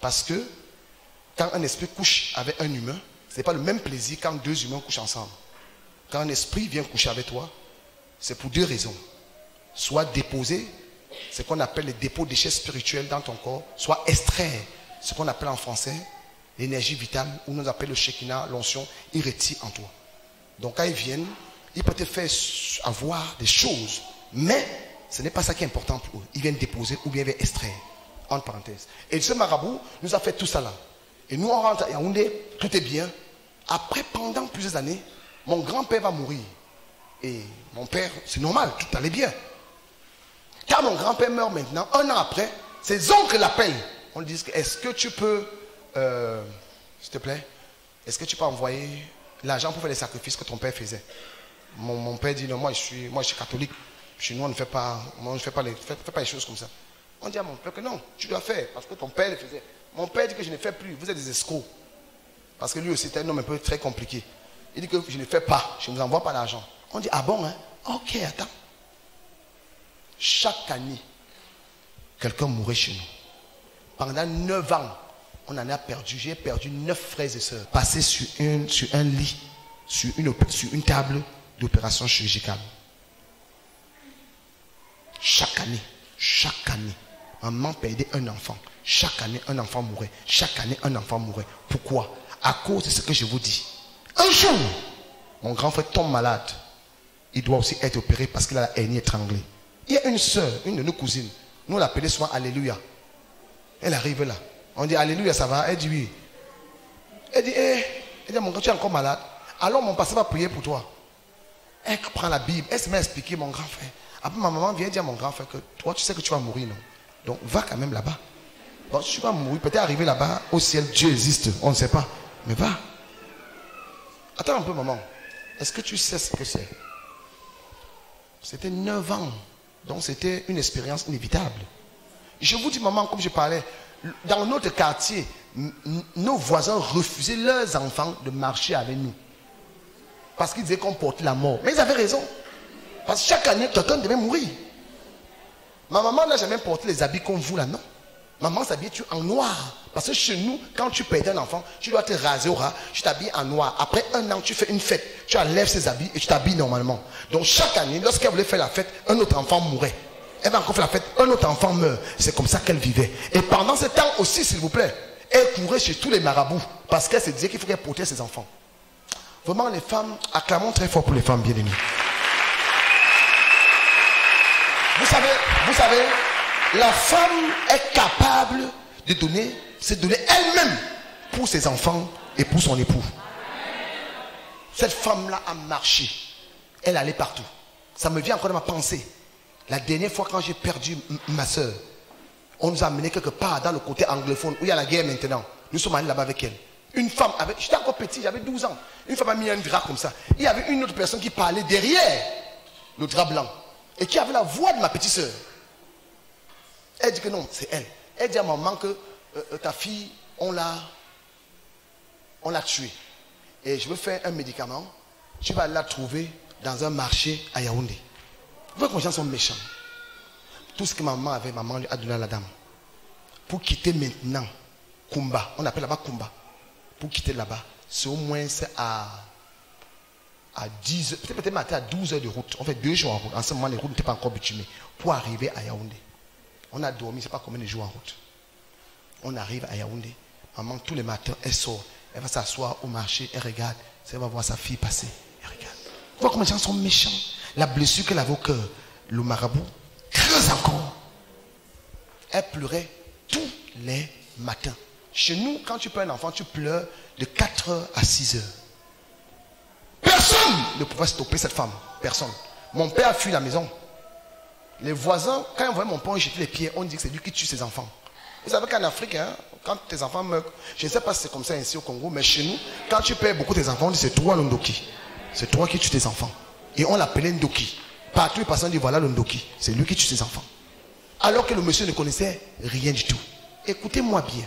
Parce que quand un esprit couche avec un humain, ce n'est pas le même plaisir quand 2 humains couchent ensemble. Quand un esprit vient coucher avec toi, c'est pour 2 raisons. Soit déposer ce qu'on appelle les dépôts de déchets spirituels dans ton corps, soit extraire ce qu'on appelle en français l'énergie vitale, ou nous appelle le Shekinah, l'onction, il retire en toi. Donc quand ils viennent, ils peuvent te faire avoir des choses, mais ce n'est pas ça qui est important pour eux. Ils viennent déposer ou bien ils viennent extraire. Entre parenthèses. Et ce marabout nous a fait tout ça là. Et nous on rentre à Yaoundé, tout est bien. Après, pendant plusieurs années, mon grand-père va mourir. Et mon père, c'est normal, tout allait bien. Quand mon grand-père meurt maintenant, 1 an après, ses oncles l'appellent. On lui dit, est-ce que tu peux, s'il te plaît, est-ce que tu peux envoyer l'argent pour faire les sacrifices que ton père faisait? Mon père dit, non, moi je suis catholique. Chez nous, on ne fait pas les choses comme ça. On dit à mon père que non, tu dois faire, parce que ton père le faisait. Mon père dit que je ne fais plus, vous êtes des escrocs. Parce que lui aussi, c'est un homme un peu très compliqué. Il dit que je ne fais pas, je ne vous envoie pas l'argent. On dit, ah bon, hein? Ok, attends. Chaque année, quelqu'un mourait chez nous. Pendant 9 ans, on en a perdu. J'ai perdu 9 frères et sœurs. Passés sur un lit, sur une table d'opération chirurgicale. Chaque année, maman perdait un enfant. Chaque année, un enfant mourait. Chaque année, un enfant mourait. Pourquoi? À cause de ce que je vous dis. Un jour, mon grand frère tombe malade. Il doit aussi être opéré parce qu'il a la hernie étranglée. Il y a une soeur, une de nos cousines. Nous, on l'appelait souvent Alléluia. Elle arrive là. On dit Alléluia, ça va? Elle dit oui. Elle dit mon grand, tu es encore malade. Alors mon pasteur va prier pour toi. Elle prend la Bible. Elle se met à expliquer, mon grand frère. Après, ma maman vient dire à mon grand frère que toi, tu sais que tu vas mourir, non? Donc va quand même là-bas. Bon, tu vas mourir, peut-être arriver là-bas, au ciel, Dieu existe, on ne sait pas. Mais va. Attends un peu, maman. Est-ce que tu sais ce que c'est? C'était 9 ans. Donc c'était une expérience inévitable. Je vous dis, maman, comme je parlais, dans notre quartier, nos voisins refusaient leurs enfants de marcher avec nous. Parce qu'ils disaient qu'on portait la mort. Mais ils avaient raison. Parce que chaque année, quelqu'un devait mourir. Ma maman n'a jamais porté les habits comme vous là, non. Maman s'habille en noir. Parce que chez nous, quand tu perds un enfant, tu dois te raser au ras, tu t'habilles en noir. Après 1 an, tu fais une fête, tu enlèves ses habits et tu t'habilles normalement. Donc chaque année, lorsqu'elle voulait faire la fête, un autre enfant mourait. Elle va encore faire la fête, un autre enfant meurt. C'est comme ça qu'elle vivait. Et pendant ce temps aussi, s'il vous plaît, elle courait chez tous les marabouts parce qu'elle se disait qu'il faut qu'elle protégeait ses enfants. Vraiment, les femmes, acclamons très fort pour les femmes bien-aimées. Vous savez, la femme est capable de donner, se donner elle-même pour ses enfants et pour son époux. Cette femme-là a marché. Elle allait partout. Ça me vient encore de ma pensée. La dernière fois quand j'ai perdu ma soeur, on nous a amené quelque part dans le côté anglophone où il y a la guerre maintenant. Nous sommes allés là-bas avec elle. Une femme, j'étais encore petit, j'avais 12 ans. Une femme a mis un drap comme ça. Il y avait une autre personne qui parlait derrière le drap blanc et qui avait la voix de ma petite soeur. Elle dit que non, c'est elle. Elle dit à maman que ta fille, on l'a tuée. Et je veux faire un médicament. Tu vas la trouver dans un marché à Yaoundé. Vous voyez que les gens sont méchants. Tout ce que maman avait, maman lui a donné à la dame. Pour quitter maintenant Kumba, on appelle là-bas Kumba. Pour quitter là-bas, c'est au moins à 10 heures, peut-être matin à 12 heures de route. On fait 2 jours en route. En ce moment, les routes n'étaient pas encore bitumées. Pour arriver à Yaoundé. On a dormi, je ne sais pas combien de jours en route. On arrive à Yaoundé. Maman, tous les matins, elle sort. Elle va s'asseoir au marché, elle regarde. Elle va voir sa fille passer. Elle regarde. Vous voyez comment les gens sont méchants. La blessure qu'elle avait au cœur, le marabout, creuse encore. Elle pleurait tous les matins. Chez nous, quand tu perds un enfant, tu pleures de 4 heures à 6 heures. Personne ne pouvait stopper cette femme. Personne. Mon père a fui la maison. Les voisins, quand ils voyaient mon père jeter les pieds, on dit que c'est lui qui tue ses enfants. Vous savez qu'en Afrique, hein, quand tes enfants meurent, je ne sais pas si c'est comme ça ici au Congo, mais chez nous, quand tu perds beaucoup tes enfants, on dit c'est toi l'Ondoki. C'est toi qui tues tes enfants. Et on l'appelait Ndoki. Partout les personnes disent voilà l'Ondoki. C'est lui qui tue ses enfants. Alors que le monsieur ne connaissait rien du tout. Écoutez-moi bien.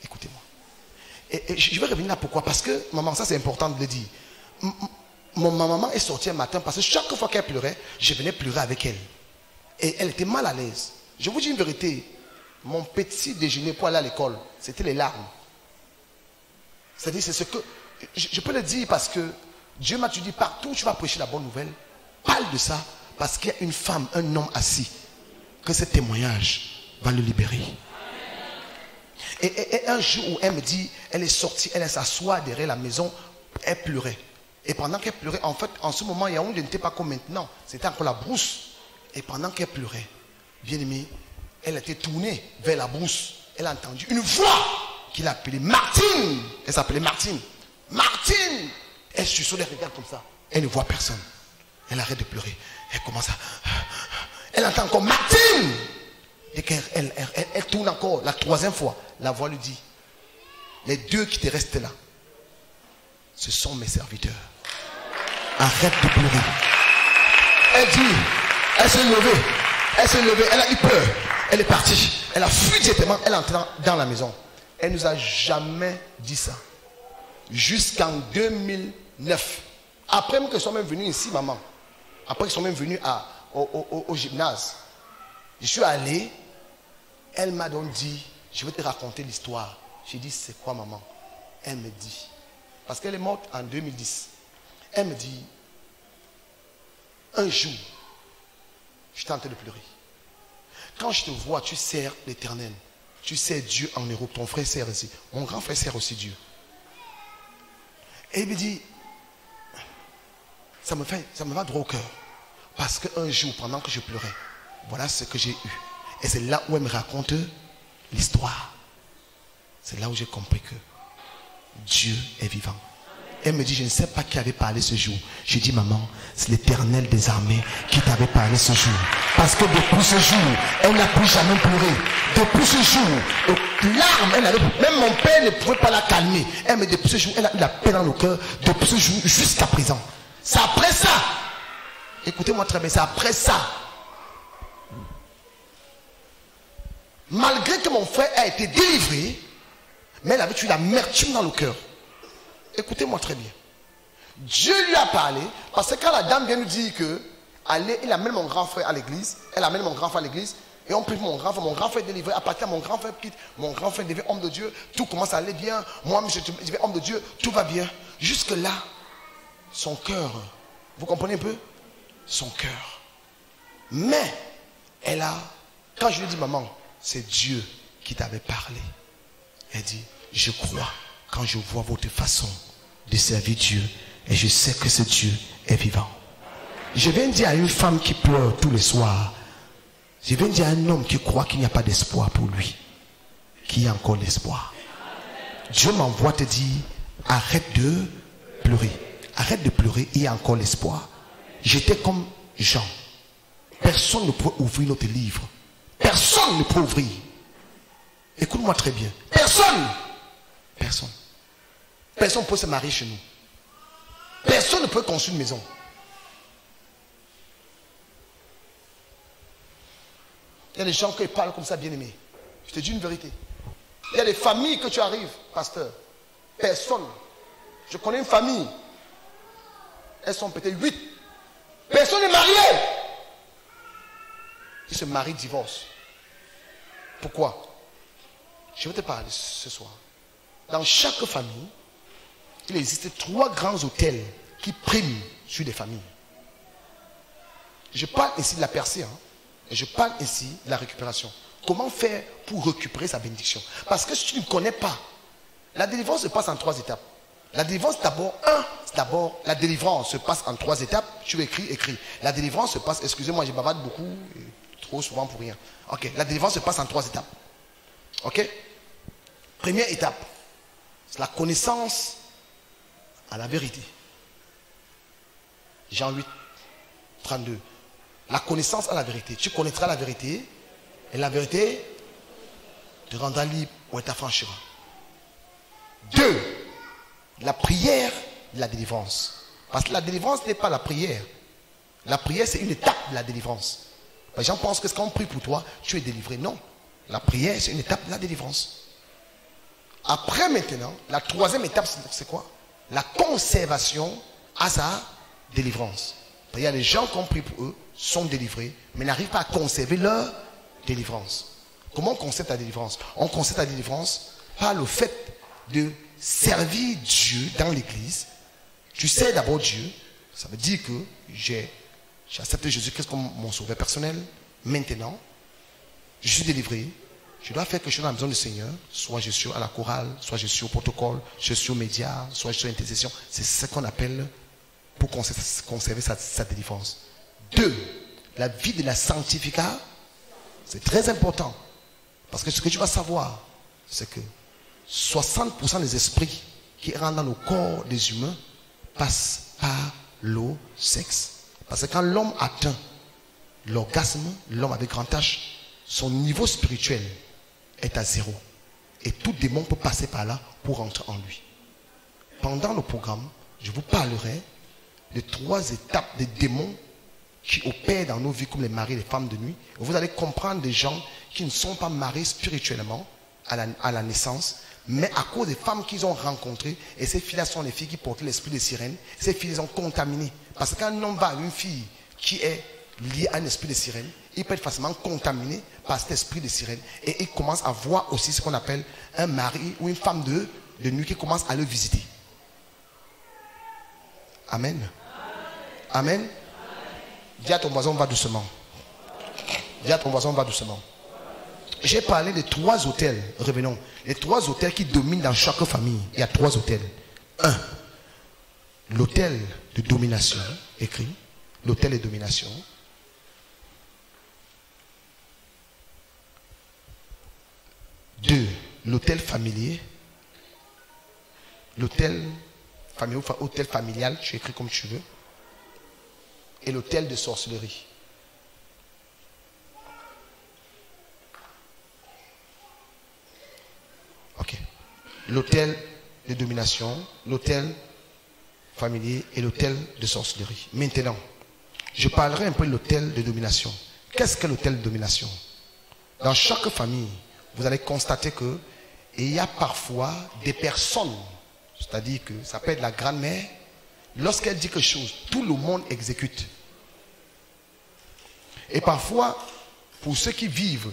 Écoutez-moi. Et je vais revenir là pourquoi. Parce que, maman, ça c'est important de le dire. Ma maman est sortie un matin parce que chaque fois qu'elle pleurait, je venais pleurer avec elle. Et elle était mal à l'aise. Je vous dis une vérité. Mon petit déjeuner pour aller à l'école, c'était les larmes. C'est-à-dire, c'est ce que... Je peux le dire parce que Dieu m'a dit, partout où tu vas prêcher la bonne nouvelle, parle de ça parce qu'il y a une femme, un homme assis, que ce témoignage va le libérer. Et un jour où elle me dit, elle est sortie, elle s'assoit derrière la maison, elle pleurait. Et pendant qu'elle pleurait, en fait, en ce moment, Yaoundé n'était pas comme maintenant, c'était encore la brousse. Et pendant qu'elle pleurait, bien aimé, elle était tournée vers la brousse. Elle a entendu une voix qui l'appelait Martine. Elle s'appelait Martine. Martine! Elle susurre, elle regarde comme ça. Elle ne voit personne. Elle arrête de pleurer. Elle commence à... Elle entend encore Martine! Et qu'elle tourne encore la 3e fois. La voix lui dit, les 2 qui te restent là, ce sont mes serviteurs. Arrête de pleurer. Elle dit, elle s'est levée, elle a eu peur. Elle est partie. Elle a fui directement, elle est entrée dans la maison. Elle ne nous a jamais dit ça. Jusqu'en 2009. Après qu'ils soient même venus ici, maman. Après qu'ils soient même venus au gymnase. Je suis allé. Elle m'a donc dit, je vais te raconter l'histoire. J'ai dit, c'est quoi maman? Elle me dit, parce qu'elle est morte en 2010. Elle me dit, un jour, j'étais en train de pleurer. Quand je te vois, tu sers l'Éternel. Tu sers Dieu en Europe. Ton frère sert aussi. Mon grand frère sert aussi Dieu. Et il me dit, ça me va droit au cœur. Parce qu'un jour, pendant que je pleurais, voilà ce que j'ai eu. Et c'est là où elle me raconte l'histoire. C'est là où j'ai compris que Dieu est vivant. Elle me dit, je ne sais pas qui avait parlé ce jour. Je dis, maman, c'est l'Éternel des armées qui t'avait parlé ce jour. Parce que depuis ce jour, elle n'a plus jamais pleuré. Depuis ce jour, larmes, même mon père ne pouvait pas la calmer. Elle me dit, depuis ce jour, elle a eu la paix dans le cœur. Depuis ce jour jusqu'à présent. C'est après ça. Écoutez-moi très bien, c'est après ça. Malgré que mon frère a été délivré, mais elle avait eu l'amertume dans le cœur. Écoutez-moi très bien. Dieu lui a parlé, parce que quand la dame vient nous dire que il amène mon grand frère à l'église, elle amène mon grand frère à l'église, et on prie pour mon grand frère est délivré. À partir de mon grand frère quitte, mon grand frère devient homme de Dieu, tout commence à aller bien. Moi, je deviens homme de Dieu, tout va bien. Jusque-là, son cœur, vous comprenez un peu? Son cœur. Mais, quand je lui ai dit, maman, c'est Dieu qui t'avait parlé. Elle dit, je crois quand je vois votre façon de servir Dieu et je sais que ce Dieu est vivant. Je viens dire à une femme qui pleure tous les soirs, je viens dire à un homme qui croit qu'il n'y a pas d'espoir pour lui, qu'il y a encore l'espoir. Dieu m'envoie te dire, arrête de pleurer. Arrête de pleurer, il y a encore l'espoir. J'étais comme Jean. Personne ne peut ouvrir notre livre. Personne ne peut ouvrir. Écoute-moi très bien. Personne. Personne. Personne ne peut se marier chez nous. Personne ne peut construire une maison. Il y a des gens qui parlent comme ça, bien-aimés. Je te dis une vérité. Il y a des familles que tu arrives, pasteur. Personne. Je connais une famille. Elles sont peut-être 8. Personne n'est marié. Ils se marient, divorcent. Pourquoi? Je vais te parler ce soir. Dans chaque famille, il existe 3 grands hôtels qui priment sur des familles. Je parle ici de la percée, hein, et je parle ici de la récupération. Comment faire pour récupérer sa bénédiction? Parce que si tu ne connais pas, la délivrance se passe en 3 étapes. La délivrance, d'abord, la délivrance se passe en 3 étapes. Tu écris. La délivrance se passe, excusez-moi, je bavarde beaucoup, trop souvent pour rien. Ok, la délivrance se passe en 3 étapes. Ok? Première étape, c'est la connaissance à la vérité. Jean 8, 32. La connaissance à la vérité. Tu connaîtras la vérité, et la vérité te rendra libre ou t'affranchira. 2. La prière de la délivrance. Parce que la délivrance n'est pas la prière. La prière, c'est une étape de la délivrance. Les gens pensent que quand on prie pour toi, tu es délivré. Non. La prière, c'est une étape de la délivrance. Après, maintenant, la 3e étape, c'est quoi? La conservation à sa délivrance. Il y a des gens qui ont pris pour eux, sont délivrés, mais n'arrivent pas à conserver leur délivrance. Comment on conserve ta délivrance? On conserve ta délivrance par le fait de servir Dieu dans l'église. Tu sais d'abord Dieu. Ça veut dire que j'ai accepté Jésus-Christ comme mon sauveur personnel. Maintenant, je suis délivré. Je dois faire quelque chose dans la maison du Seigneur. Soit je suis à la chorale, soit je suis au protocole, je suis aux médias, soit je suis à l'intercession. C'est ce qu'on appelle pour conserver sa délivrance. 2. La vie de la sanctification. C'est très important. Parce que ce que tu vas savoir, c'est que 60% des esprits qui rentrent dans le corps des humains passent par le sexe. Parce que quand l'homme atteint l'orgasme, l'homme avec grand H, son niveau spirituel est à 0. Et tout démon peut passer par là pour rentrer en lui. Pendant le programme, je vous parlerai de 3 étapes des démons qui opèrent dans nos vies comme les maris et les femmes de nuit. Vous allez comprendre des gens qui ne sont pas mariés spirituellement à la naissance, mais à cause des femmes qu'ils ont rencontrées, et ces filles-là sont les filles qui portent l'esprit de sirène, ces filles les ont contaminées. Parce que quand un homme va à une fille qui est liée à un esprit de sirène, il peut être facilement contaminé par cet esprit de sirène. Et il commence à voir aussi ce qu'on appelle un mari ou une femme de nuit qui commence à le visiter. Amen. Amen. Dis à ton voisin, on va doucement. Dis à ton voisin, on va doucement. J'ai parlé de 3 hôtels. Revenons. Les 3 hôtels qui dominent dans chaque famille. Il y a 3 hôtels. 1. L'hôtel de domination. Écrit. L'hôtel de domination. 2. L'hôtel familier. L'hôtel familial, hôtel familial, tu écris comme tu veux. Et l'hôtel de sorcellerie. Ok. L'hôtel de domination, l'hôtel familier et l'hôtel de sorcellerie. Maintenant, je parlerai un peu de l'hôtel de domination. Qu'est-ce que l'hôtel de domination? Dans chaque famille, vous allez constater que il y a parfois des personnes, c'est-à-dire que ça peut être la grand-mère, lorsqu'elle dit quelque chose, tout le monde exécute. Et parfois, pour ceux qui vivent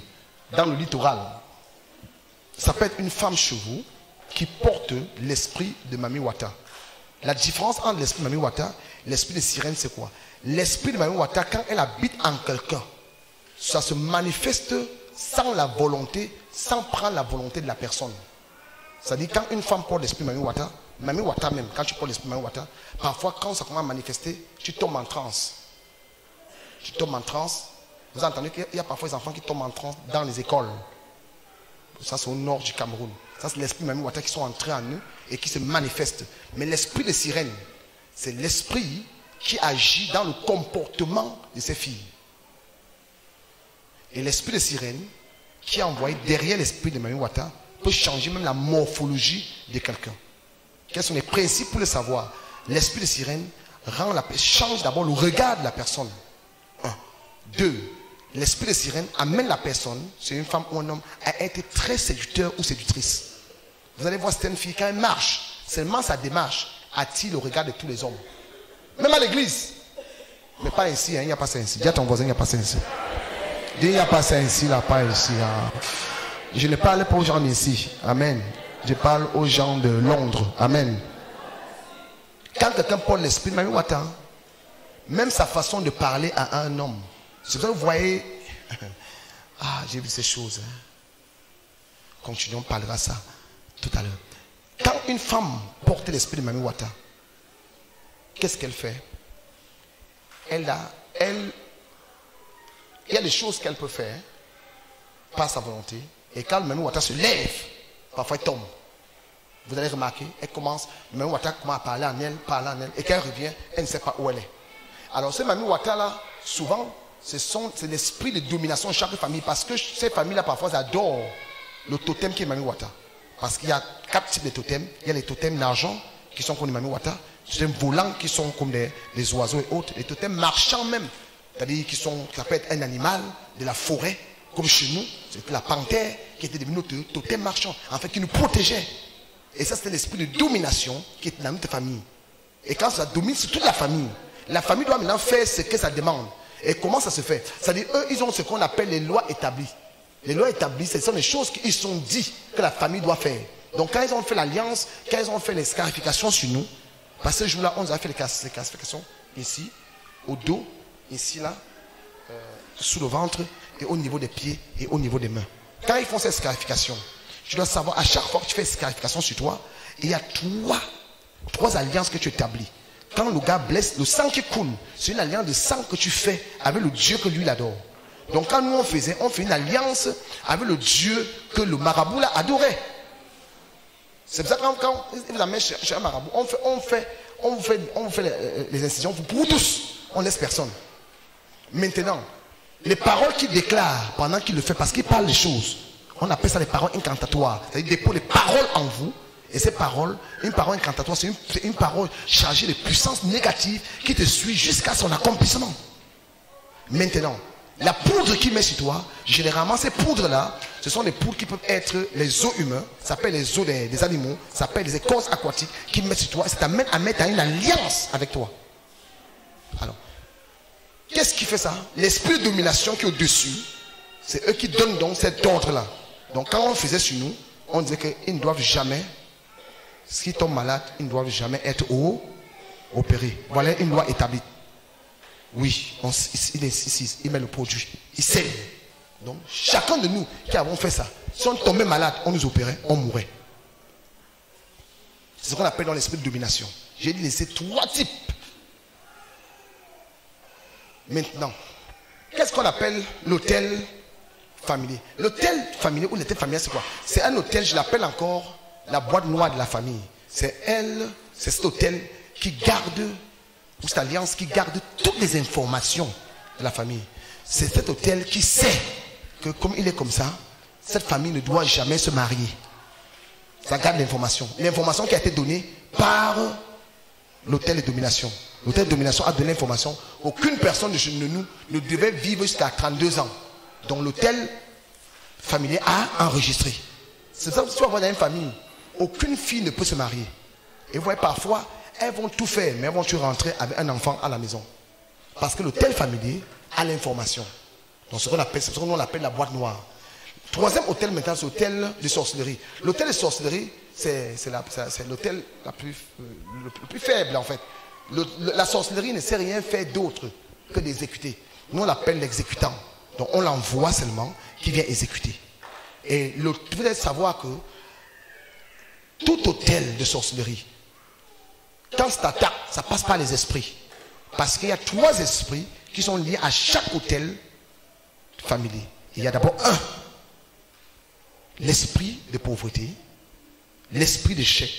dans le littoral, ça peut être une femme chez vous qui porte l'esprit de Mami Wata. La différence entre l'esprit de Mami Wata et l'esprit de sirène, c'est quoi? L'esprit de Mami Wata, quand elle habite en quelqu'un, ça se manifeste sans la volonté, sans prendre la volonté de la personne. C'est-à-dire quand une femme porte l'esprit de Mami Wata même, quand tu portes l'esprit de Mami Wata, parfois quand ça commence à manifester, tu tombes en transe. Tu tombes en transe. Vous entendez qu'il y a parfois des enfants qui tombent en transe dans les écoles. Ça c'est au nord du Cameroun. Ça c'est l'esprit de Mami Wata qui sont entrés en eux et qui se manifestent. Mais l'esprit de sirène, c'est l'esprit qui agit dans le comportement de ces filles. Et l'esprit de sirène, qui est envoyé derrière l'esprit de Mami Wata, peut changer même la morphologie de quelqu'un. Quels sont les principes pour le savoir? L'esprit de sirène change d'abord le regard de la personne. 1. 2. L'esprit de sirène amène la personne, c'est une femme ou un homme, à être très séducteur ou séductrice. Vous allez voir certaines filles, quand elles marchent, seulement sa démarche attire le regard de tous les hommes. Même à l'église. Mais pas ainsi, hein, il n'y a pas ça ainsi. Dis à ton voisin, il n'y a pas ça ainsi. Dis, il n'y a pas ça ainsi, là, pas ici. Là. Je ne parle pas aux gens d'ici. Amen. Je parle aux gens de Londres. Amen. Quand quelqu'un porte l'esprit de Mami Wata, même sa façon de parler à un homme, c'est pour ça que vous voyez, ah, j'ai vu ces choses. Hein. Continuons, on parlera ça tout à l'heure. Quand une femme porte l'esprit de Mami Wata, qu'est-ce qu'elle fait? Il y a des choses qu'elle peut faire par sa volonté. Et quand Mami Wata se lève, parfois elle tombe. Vous allez remarquer, elle commence, Mami Wata commence à parler en elle. Et quand elle revient, elle ne sait pas où elle est. Alors ce Mami Wata là, souvent, c'est l'esprit de domination de chaque famille. Parce que ces familles-là, parfois, adorent le totem qui est Mami Wata. Parce qu'il y a 4 types de totems. Il y a les totems d'argent qui sont comme les Mami Wata. Les totems volants qui sont comme les oiseaux et autres. Les totems marchands même. C'est-à-dire ça peut être un animal de la forêt, comme chez nous. C'était la panthère qui était devenue notre totem marchand. En fait, qui nous protégeait. Et ça, c'était l'esprit de domination qui est dans notre famille. Et quand ça domine sur toute la famille doit maintenant faire ce que ça demande. Et comment ça se fait? C'est-à-dire, eux, ils ont ce qu'on appelle les lois établies. Les lois établies, ce sont les choses qu'ils sont dit que la famille doit faire. Donc, quand ils ont fait l'alliance, quand ils ont fait les scarifications sur nous, parce que ce jour-là, on a fait les scarifications ici, au dos, ici, là, sous le ventre, et au niveau des pieds, et au niveau des mains. Quand ils font ces scarifications, tu dois savoir, à chaque fois que tu fais une scarification sur toi, il y a trois alliances que tu établis. Quand le gars blesse, le sang qui coule, c'est une alliance de sang que tu fais avec le Dieu que lui il adore. Donc quand nous on fait une alliance avec le Dieu que le marabout là adorait. C'est pour ça que quand il vous amène chez un marabout, on fait les incisions pour vous tous. On laisse personne. Maintenant, les paroles qu'il déclare pendant qu'il le fait, parce qu'il parle des choses, on appelle ça les paroles incantatoires. C'est-à-dire dépôt les paroles en vous. Et ces paroles, une parole incantatoire, c'est une parole chargée de puissance négative qui te suit jusqu'à son accomplissement. Maintenant, la poudre qu'il met sur toi, généralement ces poudres-là, ce sont des poudres qui peuvent être les os humains, ça s'appelle les os des animaux, ça s'appelle les écorces aquatiques qui mettent sur toi et ça t'amène à mettre une alliance avec toi. Alors, qu'est-ce qui fait ça? L'esprit de domination qui est au-dessus, c'est eux qui donnent donc cet ordre-là. Donc quand on faisait sur nous, on disait qu'ils ne doivent jamais, s'ils tombent malades, ils ne doivent jamais être opérés. Voilà une loi établie. Oui, il met le produit, il sait. Donc chacun de nous qui avons fait ça, si on tombait malade, on nous opérait, on mourrait. C'est ce qu'on appelle dans l'esprit de domination. J'ai dit ces 3 types. Maintenant, qu'est-ce qu'on appelle l'hôtel familier? L'hôtel familier ou l'hôtel familial, c'est quoi? C'est un hôtel, je l'appelle encore la boîte noire de la famille. C'est C'est cet hôtel qui garde, ou cette alliance qui garde toutes les informations de la famille. C'est cet hôtel qui sait que comme il est comme ça, cette famille ne doit jamais se marier. Ça garde l'information. L'information qui a été donnée par l'hôtel de domination. L'hôtel de domination a donné l'information. Aucune personne de nous ne devait vivre jusqu'à 32 ans. Donc l'hôtel familier a enregistré. C'est ça que tu vas voir dans une famille. Aucune fille ne peut se marier. Et vous voyez, parfois, elles vont tout faire, mais elles vont rentrer avec un enfant à la maison. Parce que l'hôtel familier a l'information. Donc c'est ce qu'on appelle la boîte noire. Troisième hôtel maintenant, c'est l'hôtel de sorcellerie. L'hôtel de sorcellerie, c'est l'hôtel le plus faible en fait. La sorcellerie ne sait rien faire d'autre que d'exécuter. Nous on l'appelle l'exécutant. Donc on l'envoie seulement qui vient exécuter. Et vous devez savoir que tout hôtel de sorcellerie, quand ça t'attaque, ça passe par les esprits. Parce qu'il y a 3 esprits qui sont liés à chaque hôtel familier. Il y a d'abord l'esprit de pauvreté, l'esprit d'échec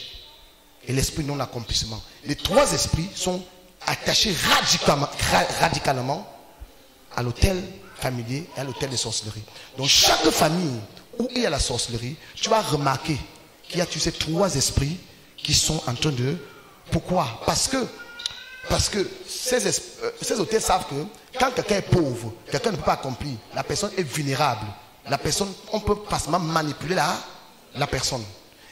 et l'esprit de non-accomplissement. Les 3 esprits sont attachés radicalement à l'hôtel familier et à l'hôtel de sorcellerie. Donc chaque famille où il y a la sorcellerie, tu vas remarquer qu'il y a ces 3 esprits qui sont en train de... Pourquoi? Parce que ces hôtels savent que quand quelqu'un est pauvre, quelqu'un ne peut pas accomplir, la personne est vulnérable. La personne, on peut facilement manipuler la personne.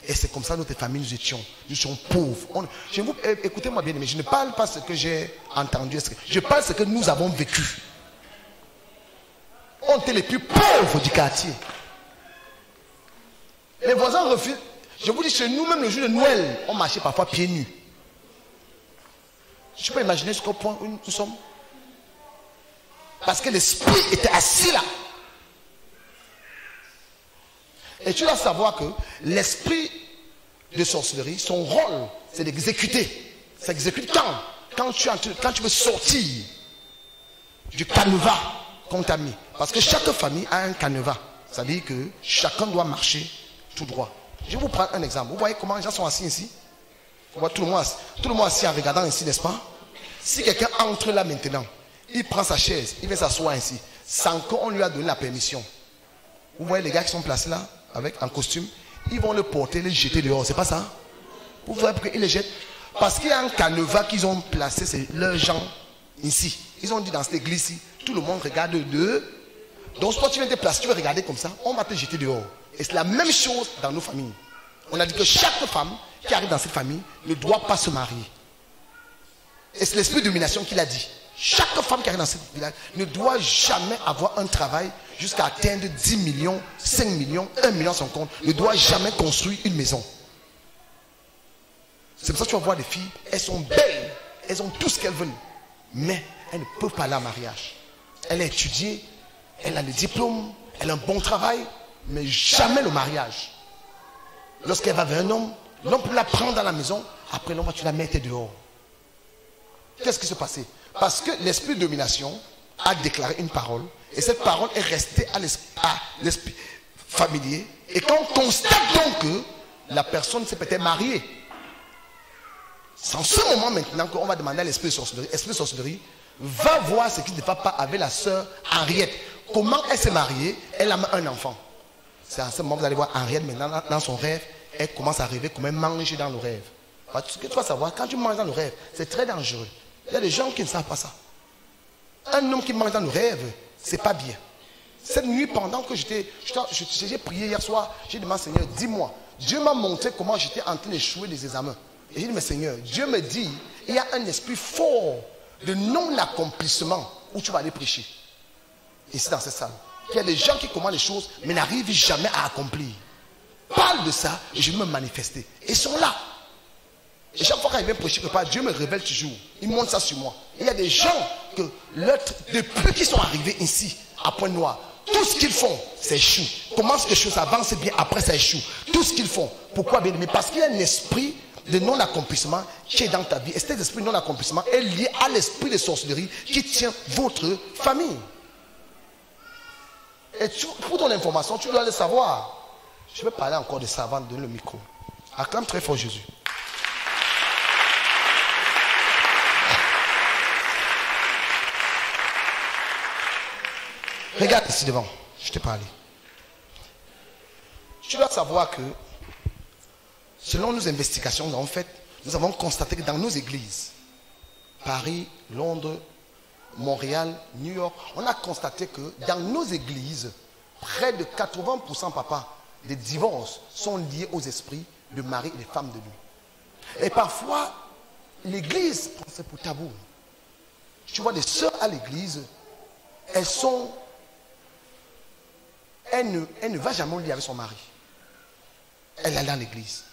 Et c'est comme ça notre famille nous étions. Nous sommes pauvres. Écoutez-moi bien, mais je ne parle pas ce que j'ai entendu. Je parle ce que nous avons vécu. On était les plus pauvres du quartier. Les voisins refusent. Je vous dis, chez nous, même le jour de Noël, on marchait parfois pieds nus. Je peux imaginer jusqu'au point où nous sommes. Parce que l'esprit était assis là. Et tu dois savoir que l'esprit de sorcellerie, son rôle, c'est d'exécuter. Ça exécute quand tu veux sortir du canevas qu'on t'a mis. Parce que chaque famille a un canevas. Ça veut dire que chacun doit marcher tout droit. Je vais vous prendre un exemple. Vous voyez comment les gens sont assis ici? Vous voyez tout le monde assis en regardant ici, n'est-ce pas? Si quelqu'un entre là maintenant, il prend sa chaise, il vient s'asseoir ici, sans qu'on lui a donné la permission. Vous voyez les gars qui sont placés là, en costume, ils vont le porter, le jeter dehors, c'est pas ça? Vous voyez pourquoi ils le jettent? Parce qu'il y a un canevas qu'ils ont placé, c'est leurs gens ici. Ils ont dit dans cette église-ci, tout le monde regarde d'eux. Donc toi tu viens te placer, tu veux regarder comme ça, on va te jeter dehors. Et c'est la même chose dans nos familles. On a dit que chaque femme qui arrive dans cette famille ne doit pas se marier. Et c'est l'esprit de domination qui l'a dit. Chaque femme qui arrive dans ce village ne doit jamais avoir un travail jusqu'à atteindre 10 millions, 5 millions, 1 million son compte. Ne doit jamais construire une maison. C'est pour ça que tu vas voir des filles, elles sont belles, elles ont tout ce qu'elles veulent. Mais elles ne peuvent pas aller en mariage. Elle a étudié, elle a le diplôme, elle a un bon travail, mais jamais le mariage. Lorsqu'elle va vers un homme, l'homme peut la prendre dans la maison, après l'homme va tu la mettre dehors. Qu'est-ce qui s'est passé? Parce que l'esprit de domination a déclaré une parole, et cette parole est restée à l'esprit familier. Et quand on constate donc que la personne s'est peut-être mariée, c'est en ce moment maintenant qu'on va demander à l'esprit de sorcellerie. L'esprit de sorcellerie va voir ce qui ne va pas avec la sœur Henriette. Comment elle s'est mariée? Elle a un enfant. C'est à ce moment que vous allez voir Henriette maintenant dans son rêve. Elle commence à rêver comment elle mange dans le rêve. Parce que tu dois savoir, quand tu manges dans le rêve, c'est très dangereux. Il y a des gens qui ne savent pas ça. Un homme qui mange dans le rêve, c'est pas bien. Cette nuit, pendant que j'ai prié hier soir, j'ai demandé, Seigneur, dis-moi. Dieu m'a montré comment j'étais en train d'échouer des examens. Et j'ai dit, mais Seigneur, Dieu me dit, il y a un esprit fort de non-accomplissement où tu vas aller prêcher. Ici dans cette salle. Il y a des gens qui commandent les choses, mais n'arrivent jamais à accomplir. Parle de ça et je vais me manifester. Et ils sont là. Et chaque fois qu'il vient prêcher quelque part, Dieu me révèle toujours. Il montre ça sur moi. Et il y a des gens que, depuis qu'ils sont arrivés ici, à Pointe-Noire, tout ce qu'ils font, c'est échoue. Comment est-ce que les choses avancent bien, après ça échoue. Tout ce qu'ils font. Pourquoi bien? Mais parce qu'il y a un esprit de non-accomplissement qui est dans ta vie. Et cet esprit de non-accomplissement est lié à l'esprit de sorcellerie qui tient votre famille. Et pour ton information, tu dois le savoir. Je vais parler encore de ça avant de donner le micro. Acclame très fort Jésus. Regarde ici devant. Je t'ai parlé. Tu dois savoir que, selon nos investigations, nous avons constaté que dans nos églises, Paris, Londres, Montréal, New York, on a constaté que dans nos églises, près de 80%, papa, des divorces sont liés aux esprits de mari et de femmes de nuit. Et parfois, l'église prend ça pour tabou. Tu vois des sœurs à l'église, elles ne va jamais au lit avec son mari. Elle est dans l'église.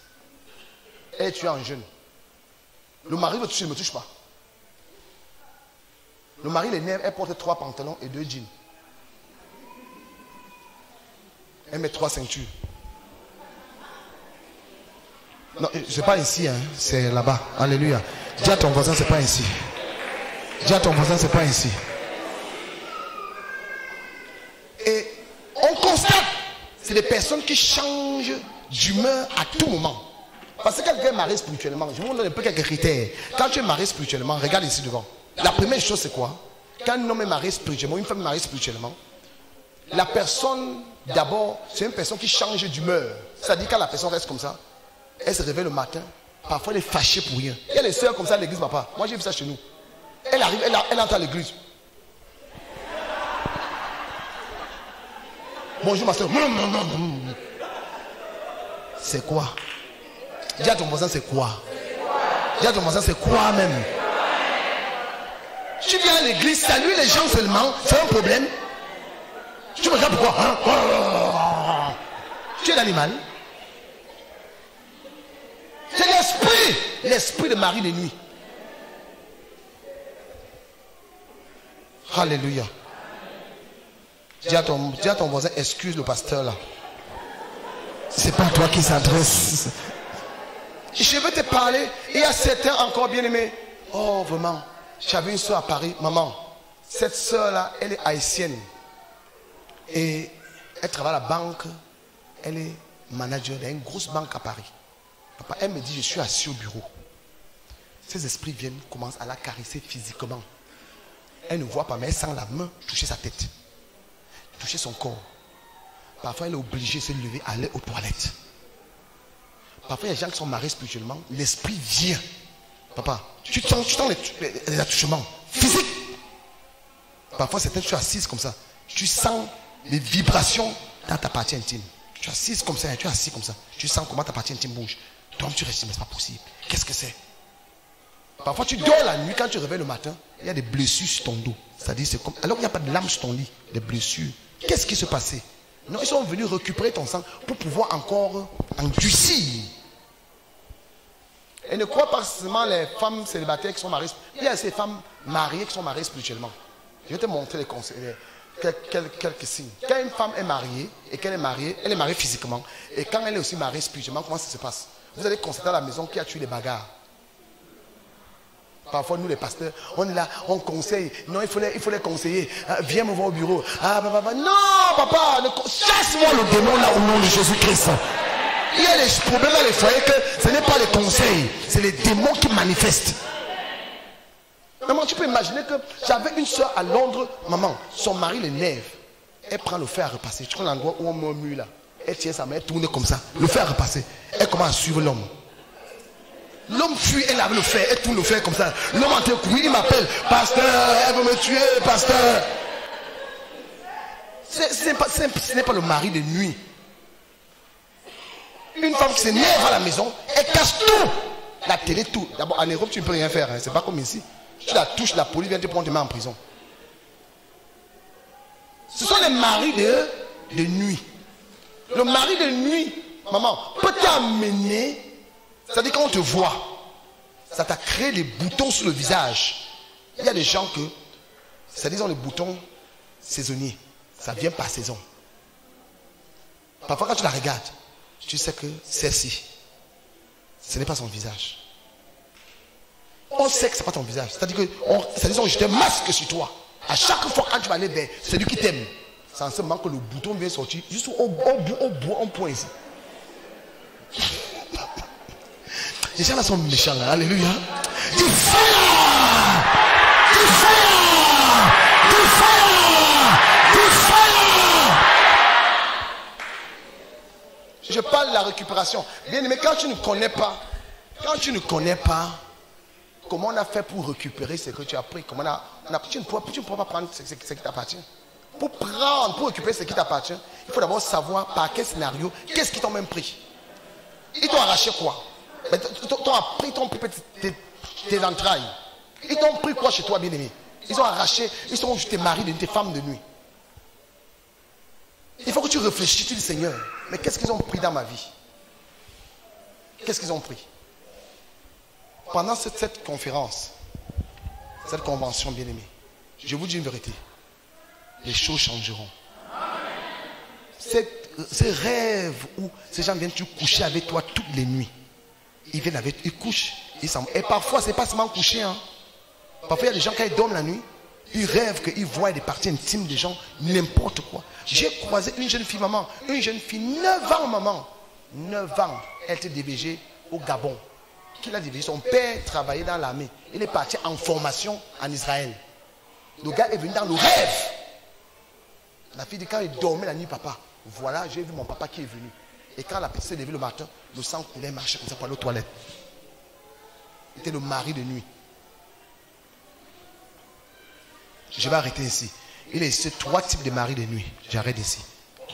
Et tu es un jeune. Le mari veut toucher, ne me touche pas. Le mari, les nerfs, elle porte 3 pantalons et 2 jeans. Elle met 3 ceintures. Non, c'est pas ici, hein, c'est là-bas. Alléluia. Dis à ton voisin, c'est pas ici. Dis à ton voisin, c'est pas ici. Et on constate, c'est des personnes qui changent d'humeur à tout moment. Parce que quelqu'un est marié spirituellement, je vous donne un peu quelques critères. Quand tu es marié spirituellement, regarde ici devant. La première chose, c'est quoi? Quand un homme est marié spirituellement, une femme est mariée spirituellement, la personne, d'abord, c'est une personne qui change d'humeur. C'est-à-dire quand la personne reste comme ça, elle se réveille le matin, parfois elle est fâchée pour rien. Il y a des soeurs comme ça à l'église, papa. Moi j'ai vu ça chez nous. Elle arrive, elle entre à l'église. Bonjour ma soeur. C'est quoi? Dis à ton voisin, c'est quoi? Dis à ton voisin, c'est quoi même? Tu viens à l'église, saluer les gens seulement, c'est un problème. Tu me regardes pourquoi? Hein? Tu es l'animal. C'est l'esprit de mari de nuit. Alléluia. Dis à ton voisin, excuse le pasteur là. C'est pas toi qui s'adresse. Je veux te parler. Il y a certains encore bien aimés. Oh vraiment, j'avais une soeur à Paris. Maman, cette soeur là, elle est haïtienne. Et elle travaille à la banque. Elle est manager d'une grosse banque à Paris. Papa, elle me dit, je suis assis au bureau. Ces esprits viennent, commencent à la caresser physiquement. Elle ne voit pas, mais elle sent la main toucher sa tête, toucher son corps. Parfois, elle est obligée de se lever, aller aux toilettes. Parfois, il y a des gens qui sont mariés spirituellement. L'esprit vient. Papa, tu sens les attouchements physiques. Parfois, certaines, tu es assise comme ça. Tu sens les vibrations dans ta partie intime. Tu es assise comme ça, tu es assis comme ça. Tu sens comment ta partie intime bouge. Donc tu restes, mais c'est pas possible. Qu'est-ce que c'est? Parfois tu dors la nuit, quand tu réveilles le matin, il y a des blessures sur ton dos. C'est-à-dire, c'est comme. Alors qu'il n'y a pas de lame sur ton lit, des blessures. Qu'est-ce qui se passait? Non, ils sont venus récupérer ton sang pour pouvoir encore endurcir. Et ne crois pas seulement les femmes célibataires qui sont mariées. Il y a ces femmes mariées qui sont mariées spirituellement. Je vais te montrer les conseils. Quelques signes. Quand une femme est mariée et qu'elle est mariée, elle est mariée physiquement. Et quand elle est aussi mariée spirituellement, comment ça se passe? Vous allez constater à la maison qui a tué les bagarres. Parfois, nous les pasteurs, on est là, on conseille. Non, il faut les conseiller. Viens me voir au bureau. Non, papa, chasse-moi le démon là au nom de Jésus-Christ. Il y a des problèmes dans les foyers que ce n'est pas les conseils, c'est les démons qui manifestent. Maman, tu peux imaginer que j'avais une soeur à Londres, maman, son mari l'énerve. Elle prend le fer à repasser. Tu vois l'endroit où on murmure là. Elle tient sa main, elle tourne comme ça. Le fer à repasser. Elle commence à suivre l'homme. L'homme fuit, elle avait le fer, elle tourne le fer comme ça. L'homme en train de courir, il m'appelle. Pasteur, elle veut me tuer, pasteur. Ce n'est pas le mari de nuit. Une femme qui s'énerve à la maison, elle casse tout. La télé, tout. D'abord, en Europe, tu ne peux rien faire. Hein. C'est pas comme ici. Tu la touches, la police vient te prendre tes mains en prison. Ce sont les maris de nuit. Le mari de nuit, maman, peut t'amener. C'est-à-dire quand on te voit, ça t'a créé des boutons sur le visage. Il y a des gens que, c'est-à-dire les boutons saisonniers. Ça vient par saison. Parfois quand tu la regardes, tu sais que celle-ci, ce n'est pas son visage. On sait que ce n'est pas ton visage. C'est-à-dire que, je te masque sur toi. À chaque fois quand tu vas aller vers celui qui t'aime, c'est en ce moment que le bouton vient sortir juste au bout, un point ici. Les gens là sont méchants là, alléluia. Du feu! Du feu! Du feu! Du feu! la récupération. Bien aimé, quand tu ne connais pas, comment on a fait pour récupérer ce que tu as pris, tu ne pourras pas prendre ce qui t'appartient. Pour récupérer ce qui t'appartient, il faut d'abord savoir par quel scénario, qu'est-ce qu'ils t'ont même pris. Ils t'ont arraché quoi? Ils t'ont pris tes entrailles. Ils t'ont pris quoi chez toi, bien-aimé? Ils ont arraché, ils sont juste tes maris de nuit, tes femmes de nuit. Il faut que tu réfléchisses, tu dis Seigneur, mais qu'est-ce qu'ils ont pris dans ma vie? Qu'est-ce qu'ils ont pris? Pendant cette conférence, cette convention, bien-aimé, je vous dis une vérité. Les choses changeront. Ces rêves où ces gens viennent coucher avec toi toutes les nuits. Ils viennent avec, ils couchent, ils s'en. Et parfois, c'est pas seulement coucher. Hein. Parfois, il y a des gens, quand ils dorment la nuit, ils rêvent qu'ils voient des parties intimes des gens, n'importe quoi. J'ai croisé une jeune fille, maman. Une jeune fille, 9 ans, maman. 9 ans. Elle était DVG au Gabon. Qui l'a DVG? Son père travaillait dans l'armée. Il est parti en formation en Israël. Le gars est venu dans le rêve. La fille dit, quand il dormait la nuit, papa, voilà, j'ai vu mon papa qui est venu. Et quand la petite s'est levée le matin, le sang coulait, marchait comme ça pour aller aux toilettes. Il était le mari de nuit. Je vais arrêter ici. Il existe 3 types de maris de nuit. J'arrête ici.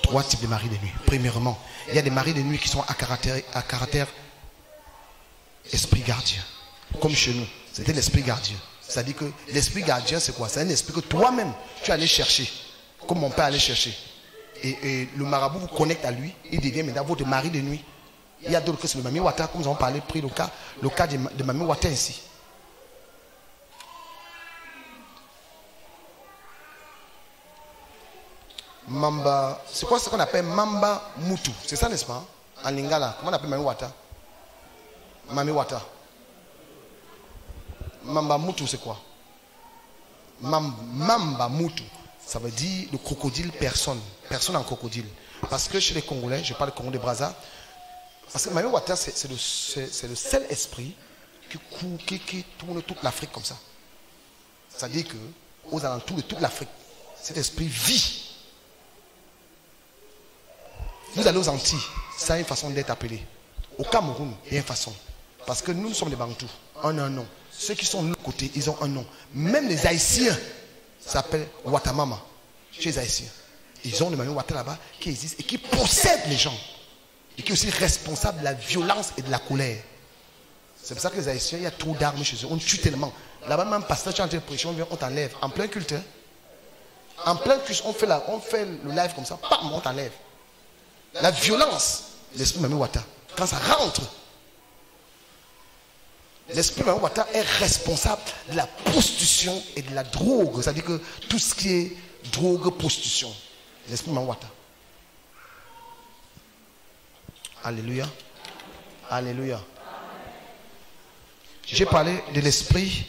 3 types de maris de nuit. Premièrement, il y a des maris de nuit qui sont à caractère esprit gardien. Comme chez nous, c'était l'esprit gardien. C'est-à-dire que l'esprit gardien, c'est quoi? C'est un esprit que toi-même, tu allais chercher. Comme mon père allait chercher. Et le marabout vous connecte à lui. Il devient maintenant votre mari de nuit. Il y a d'autres que c'est le Mami Wata, comme nous avons parlé, pris le cas de Mami Wata ici. Mamba, c'est quoi ce qu'on appelle Mamba Mutu? C'est ça, n'est-ce pas? En lingala, comment on appelle Mami Wata? Mami Wata. Mamba Mutu, c'est quoi? Mamba Mutu. Ça veut dire le crocodile personne. Personne en crocodile. Parce que chez les Congolais, je parle du Congo de Brazza, parce que Mami Wata, c'est le seul esprit qui tourne toute l'Afrique comme ça. C'est-à-dire qu'aux alentours de toute l'Afrique, cet esprit vit. Vous allez aux Antilles, ça a une façon d'être appelé. Au Cameroun, il y a une façon. Parce que nous sommes des Bantous. On a un nom. Ceux qui sont de l'autre côté, ils ont un nom. Même les Haïtiens s'appellent Watamama. Chez les Haïtiens. Ils ont le Mami Wata là-bas qui existe et qui possède les gens. Et qui est aussi responsable de la violence et de la colère. C'est pour ça que les Haïtiens, il y a trop d'armes chez eux. On tue tellement. Là-bas, même pasteur, tu as une pression, on t'enlève. En plein culte. Hein? En plein culte, on fait le live comme ça. Bam, on t'enlève. La violence, l'esprit Mami Wata, quand ça rentre, l'esprit Mami Wata est responsable de la prostitution et de la drogue. C'est-à-dire que tout ce qui est drogue, prostitution. L'esprit Mami Wata. Alléluia. Alléluia. J'ai parlé de l'esprit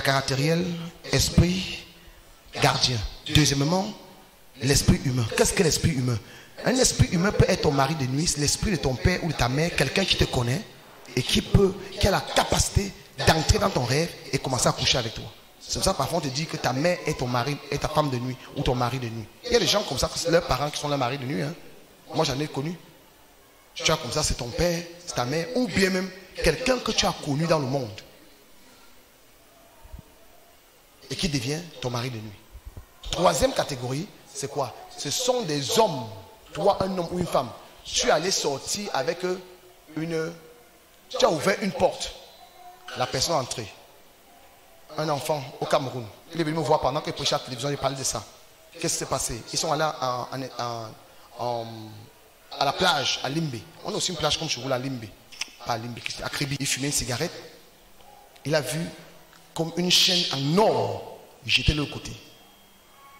caractériel, esprit gardien. Deuxièmement, l'esprit humain. Qu'est-ce que l'esprit humain? Un esprit humain peut être ton mari de nuit, l'esprit de ton père ou de ta mère, quelqu'un qui te connaît et qui a la capacité d'entrer dans ton rêve et commencer à coucher avec toi. C'est pour ça que parfois on te dit que ta mère est ton mari, est ta femme de nuit ou ton mari de nuit. Il y a des gens comme ça, c'est leurs parents qui sont leurs maris de nuit. Hein. Moi j'en ai connu. Tu as comme ça, c'est ton père, c'est ta mère, ou bien même quelqu'un que tu as connu dans le monde et qui devient ton mari de nuit. Troisième catégorie, c'est quoi? Ce sont des hommes, toi un homme ou une femme. Tu es allé sortir avec tu as ouvert une porte. La personne est entrée. Un enfant au Cameroun. Il est venu me voir pendant que je prêchais à la télévision, il parlait de ça. Qu'est-ce qui s'est passé? Ils sont allés à la plage, à Limbe. On a aussi une plage comme chez vous, à Limbe. Pas à Limbe, à Kribi. Il fumait une cigarette. Il a vu comme une chaîne en or. Il jetait de l'autre côté.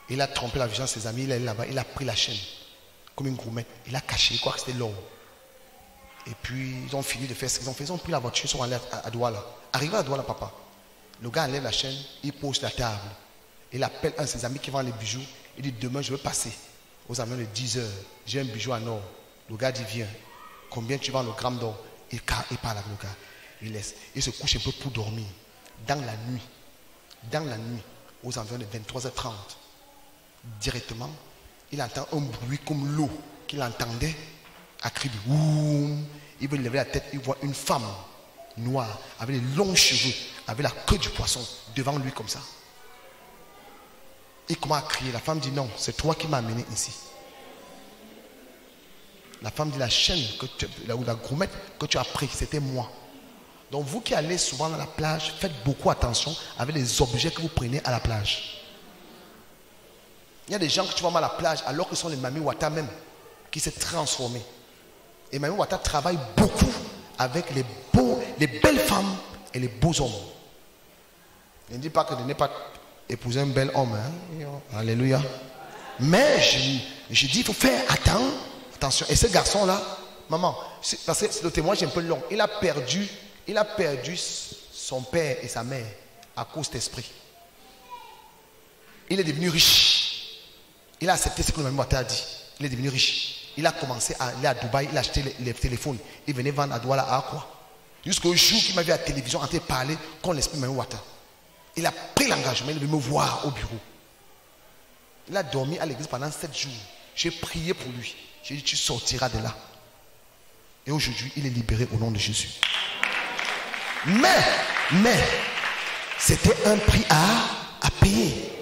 Il a trompé la vision de ses amis. Il est là-bas. Il a pris la chaîne comme une gourmette. Il a caché. Il croit que c'était l'or. Et puis, ils ont fini de faire ce qu'ils ont fait. Ils ont pris la voiture. Ils sont allés à Douala. Arrivé à Douala, papa. Le gars enlève la chaîne. Il pose la table. Il appelle un de ses amis qui vend les bijoux. Il dit, demain, je veux passer aux amis de 10 heures. J'ai un bijou en or. Le gars dit, viens. Combien tu vends le gramme d'or? Il parle avec le gars. Il laisse. Il se couche un peu pour dormir. Dans la nuit, aux environs de 23h30, directement, il entend un bruit comme l'eau qu'il entendait à crier, ouh, il veut lever la tête, il voit une femme noire, avec les longs cheveux, avec la queue du poisson, devant lui comme ça. Il commence à crier, la femme dit non, c'est toi qui m'as amené ici. La femme dit la chaîne, ou la gourmette que tu as pris, c'était moi. Donc vous qui allez souvent dans la plage, faites beaucoup attention avec les objets que vous prenez à la plage. Il y a des gens que tu vas à la plage alors que ce sont les Mami Wata même qui s'est transformés. Et Mami Wata travaille beaucoup avec les belles femmes et les beaux hommes. Je ne dis pas que de ne pas épouser un bel homme. Hein? Alléluia. Mais je dis il faut faire attention. Et ce garçon-là, maman, parce que le témoignage est un peu long, il a perdu son père et sa mère à cause d'esprit. Il est devenu riche. Il a accepté ce que le Mami Wata a dit. Il est devenu riche. Il a commencé à aller à Dubaï, il a acheté les téléphones. Il venait vendre à Douala à quoi? Jusqu'au jour qu'il m'a vu à la télévision en train de parler contre l'esprit Mami Wata. Il a pris l'engagement, il est venu me voir au bureau. Il a dormi à l'église pendant 7 jours. J'ai prié pour lui. J'ai dit tu sortiras de là. Et aujourd'hui, il est libéré au nom de Jésus. Mais, c'était un prix à payer.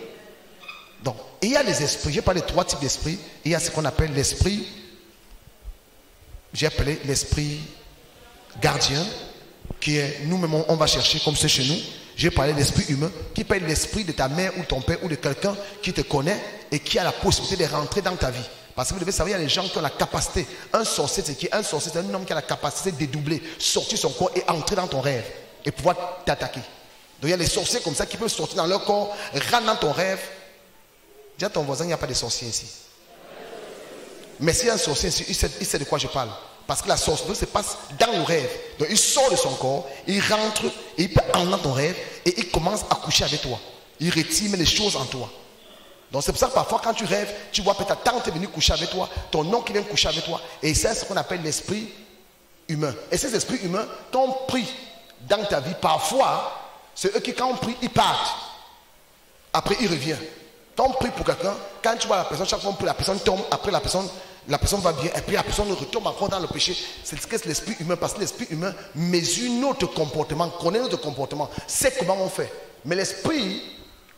Donc, il y a les esprits, j'ai parlé de 3 types d'esprits. Il y a ce qu'on appelle l'esprit, j'ai appelé l'esprit gardien, qui est nous-mêmes, on va chercher comme c'est chez nous. J'ai parlé de l'esprit humain, qui peut être l'esprit de ta mère ou ton père ou de quelqu'un qui te connaît et qui a la possibilité de rentrer dans ta vie. Parce que vous devez savoir, il y a des gens qui ont la capacité. Un sorcier, c'est qui? Un sorcier, c'est un homme qui a la capacité de dédoubler, sortir son corps et entrer dans ton rêve et pouvoir t'attaquer. Donc il y a des sorciers comme ça qui peuvent sortir dans leur corps, rentrer dans ton rêve. Dis à ton voisin, il n'y a pas de sorcier ici. Mais s'il y a un sorcier ici, il sait de quoi je parle. Parce que la sorcellerie se passe dans le rêve. Donc il sort de son corps, il rentre, et il peut entrer dans ton rêve et il commence à coucher avec toi. Il retire les choses en toi. Donc c'est pour ça que parfois quand tu rêves, tu vois peut-être ta tante est venue coucher avec toi, ton oncle vient coucher avec toi. Et c'est ce qu'on appelle l'esprit humain. Et ces esprits humains t'ont pris dans ta vie. Parfois, c'est eux qui quand on prie, ils partent. Après, ils reviennent. T'ont pris pour quelqu'un, quand tu vois la personne, chaque fois que la personne tombe, après la personne va bien, et puis la personne retombe encore dans le péché. C'est ce que l'esprit humain, parce que l'esprit humain mesure notre comportement, connaît notre comportement, sait comment on fait. Mais l'esprit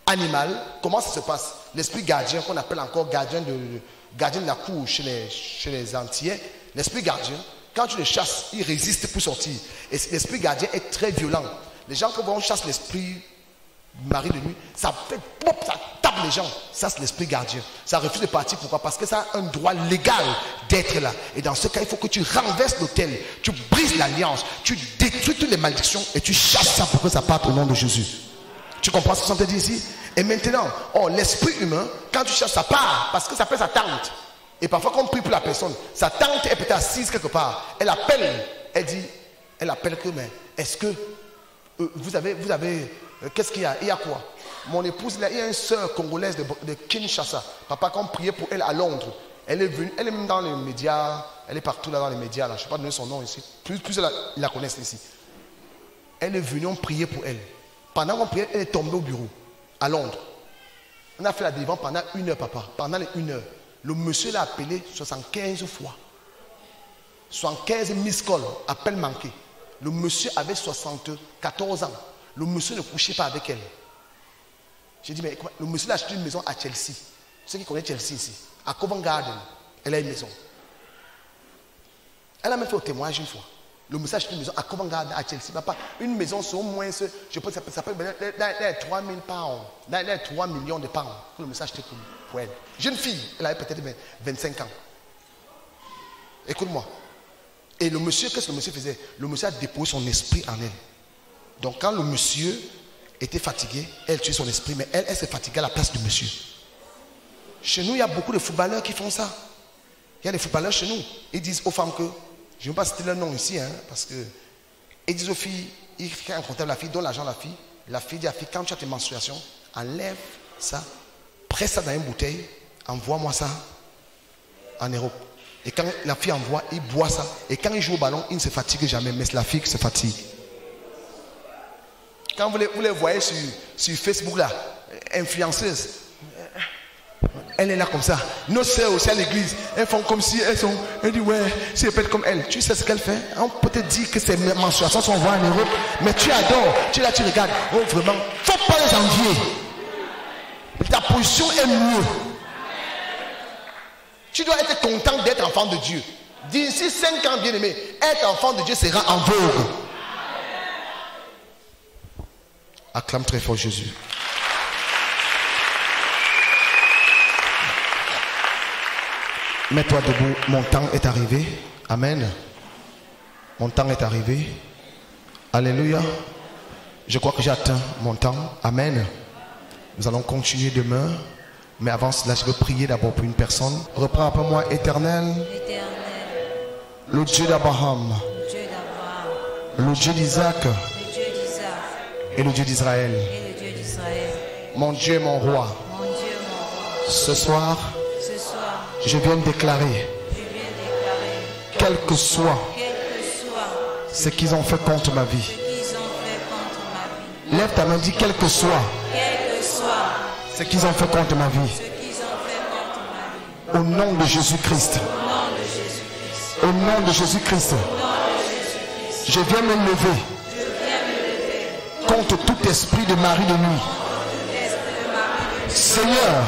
animal, comment ça se passe? L'esprit gardien, qu'on appelle encore gardien de la cour chez les Antillais, l'esprit gardien, quand tu le chasses, il résiste pour sortir. Et l'esprit gardien est très violent. Les gens qui vont chasser l'esprit mari de nuit, ça fait pop, ça tape les gens. Ça, c'est l'esprit gardien. Ça refuse de partir. Pourquoi? Parce que ça a un droit légal d'être là. Et dans ce cas, il faut que tu renverses l'autel, tu brises l'alliance, tu détruis toutes les malédictions et tu chasses ça pour que ça parte au nom de Jésus. Tu comprends ce que je te dis ici? Et maintenant, l'esprit humain, quand tu cherches, ça part parce que ça fait sa tante. Et parfois, quand on prie pour la personne, sa tante est peut-être assise quelque part. Elle appelle, elle appelle que, mais est-ce que vous avez qu'est-ce qu'il y a? Il y a quoi? Mon épouse, il y a une sœur congolaise de Kinshasa. Papa, quand on priait pour elle à Londres, elle est venue, elle est même dans les médias, elle est partout là dans les médias, là. Je ne sais pas donner son nom ici. Plus ils la connaissent ici. Elle est venue, on priait pour elle. Pendant qu'on priait, elle est tombée au bureau, à Londres. On a fait la délivrance pendant 1 heure, papa. Pendant les 1 heure. Le monsieur l'a appelé 75 fois. 75 miss call, appel manqué. Le monsieur avait 74 ans. Le monsieur ne couchait pas avec elle. J'ai dit, mais le monsieur a acheté une maison à Chelsea. Ceux qui connaissent Chelsea ici, à Covent Garden, elle a une maison. Elle a même fait au témoignage une fois. Le monsieur a acheté une maison à Covent Garden, à Chelsea. Papa, une maison, c'est au moins, je pense que ça peut être 3 000 pounds, 3 millions de pounds que le monsieur a acheté pour elle. Jeune fille, elle avait peut-être 25 ans. Écoute-moi. Et le monsieur, qu'est-ce que le monsieur faisait? Le monsieur a déposé son esprit en elle. Donc quand le monsieur était fatigué, elle tuait son esprit, mais elle s'est fatiguée à la place du monsieur. Chez nous, il y a beaucoup de footballeurs qui font ça. Il y a des footballeurs chez nous. Ils disent aux femmes que, je ne vais pas citer leur nom ici, parce que, ils disent aux filles, ils font un contact, la fille donne l'argent à la fille dit à la fille, quand tu as tes menstruations, enlève ça, presse ça dans une bouteille, envoie-moi ça en Europe. Et quand la fille envoie, il boit ça. Et quand il joue au ballon, il ne se fatigue jamais, mais c'est la fille qui se fatigue. Quand vous les voyez sur Facebook là, influenceuses, Elle est là comme ça. Nos sœurs aussi à l'église, elles font comme si elles sont. Elle dit ouais, si elles pètent comme elle. Tu sais ce qu'elle fait? On peut te dire que ces menstruations sont vraies en Europe, mais tu adores. Tu es là, tu regardes. Oh vraiment, faut pas les envier. Ta position est mieux. Tu dois être content d'être enfant de Dieu. D'ici 5 ans, bien aimé, être enfant de Dieu sera en vogue. Acclame très fort Jésus. Mets-toi debout, mon temps est arrivé. Amen. Mon temps est arrivé. Alléluia. Je crois que j'ai atteint mon temps. Amen. Nous allons continuer demain. Mais avant cela, je veux prier d'abord pour une personne. Reprends après moi, Éternel. Le Dieu d'Abraham. Le Dieu d'Isaac. Et le Dieu d'Israël. Mon Dieu et mon roi. Ce soir, je viens de déclarer, quel que soit ce qu'ils ont fait contre ma vie. Lève ta main, dis quel que soit ce qu'ils ont fait contre ma vie. Au nom de Jésus-Christ. Au nom de Jésus-Christ. Je viens me lever contre tout esprit de mari de nuit. Seigneur,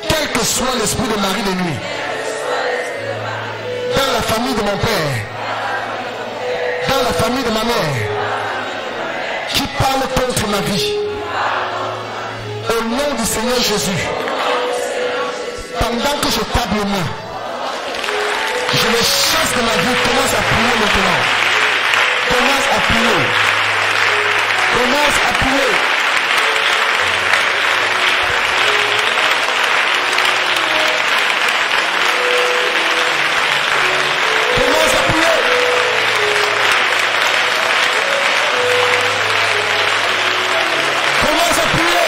quel que soit l'esprit de mari de nuit, dans la famille de mon père, dans la famille de ma mère, qui parle contre ma vie, au nom du Seigneur Jésus, pendant que je tape les mains, je les chasse de ma vie. Commence à prier maintenant. Commence à prier. Commence à prier. Commence à prier. Commence à prier.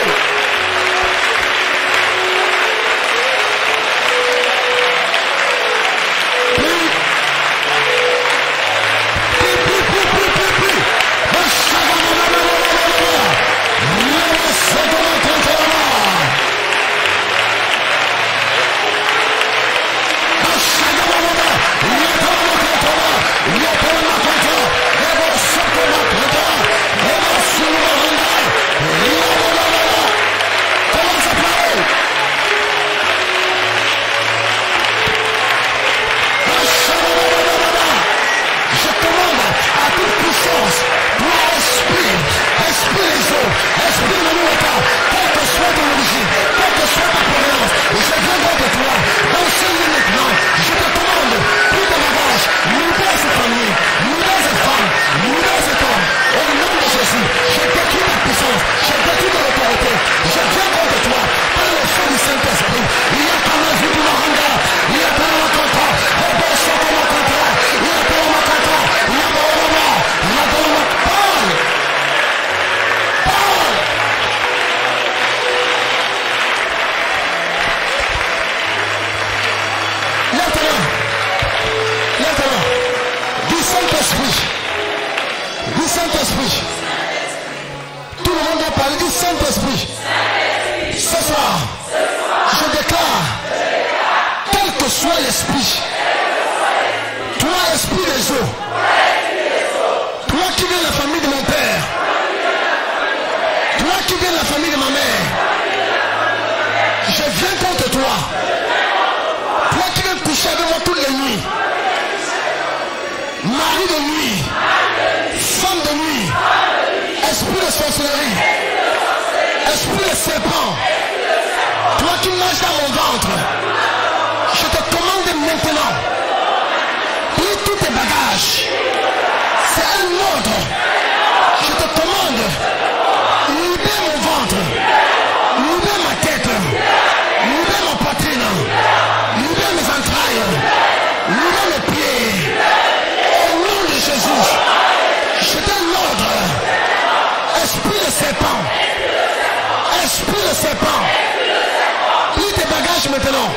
Maintenant,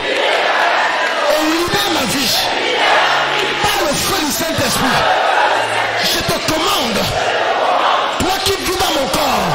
et libère ma vie par le feu du Saint-Esprit. Je te commande, toi qui vis dans mon corps,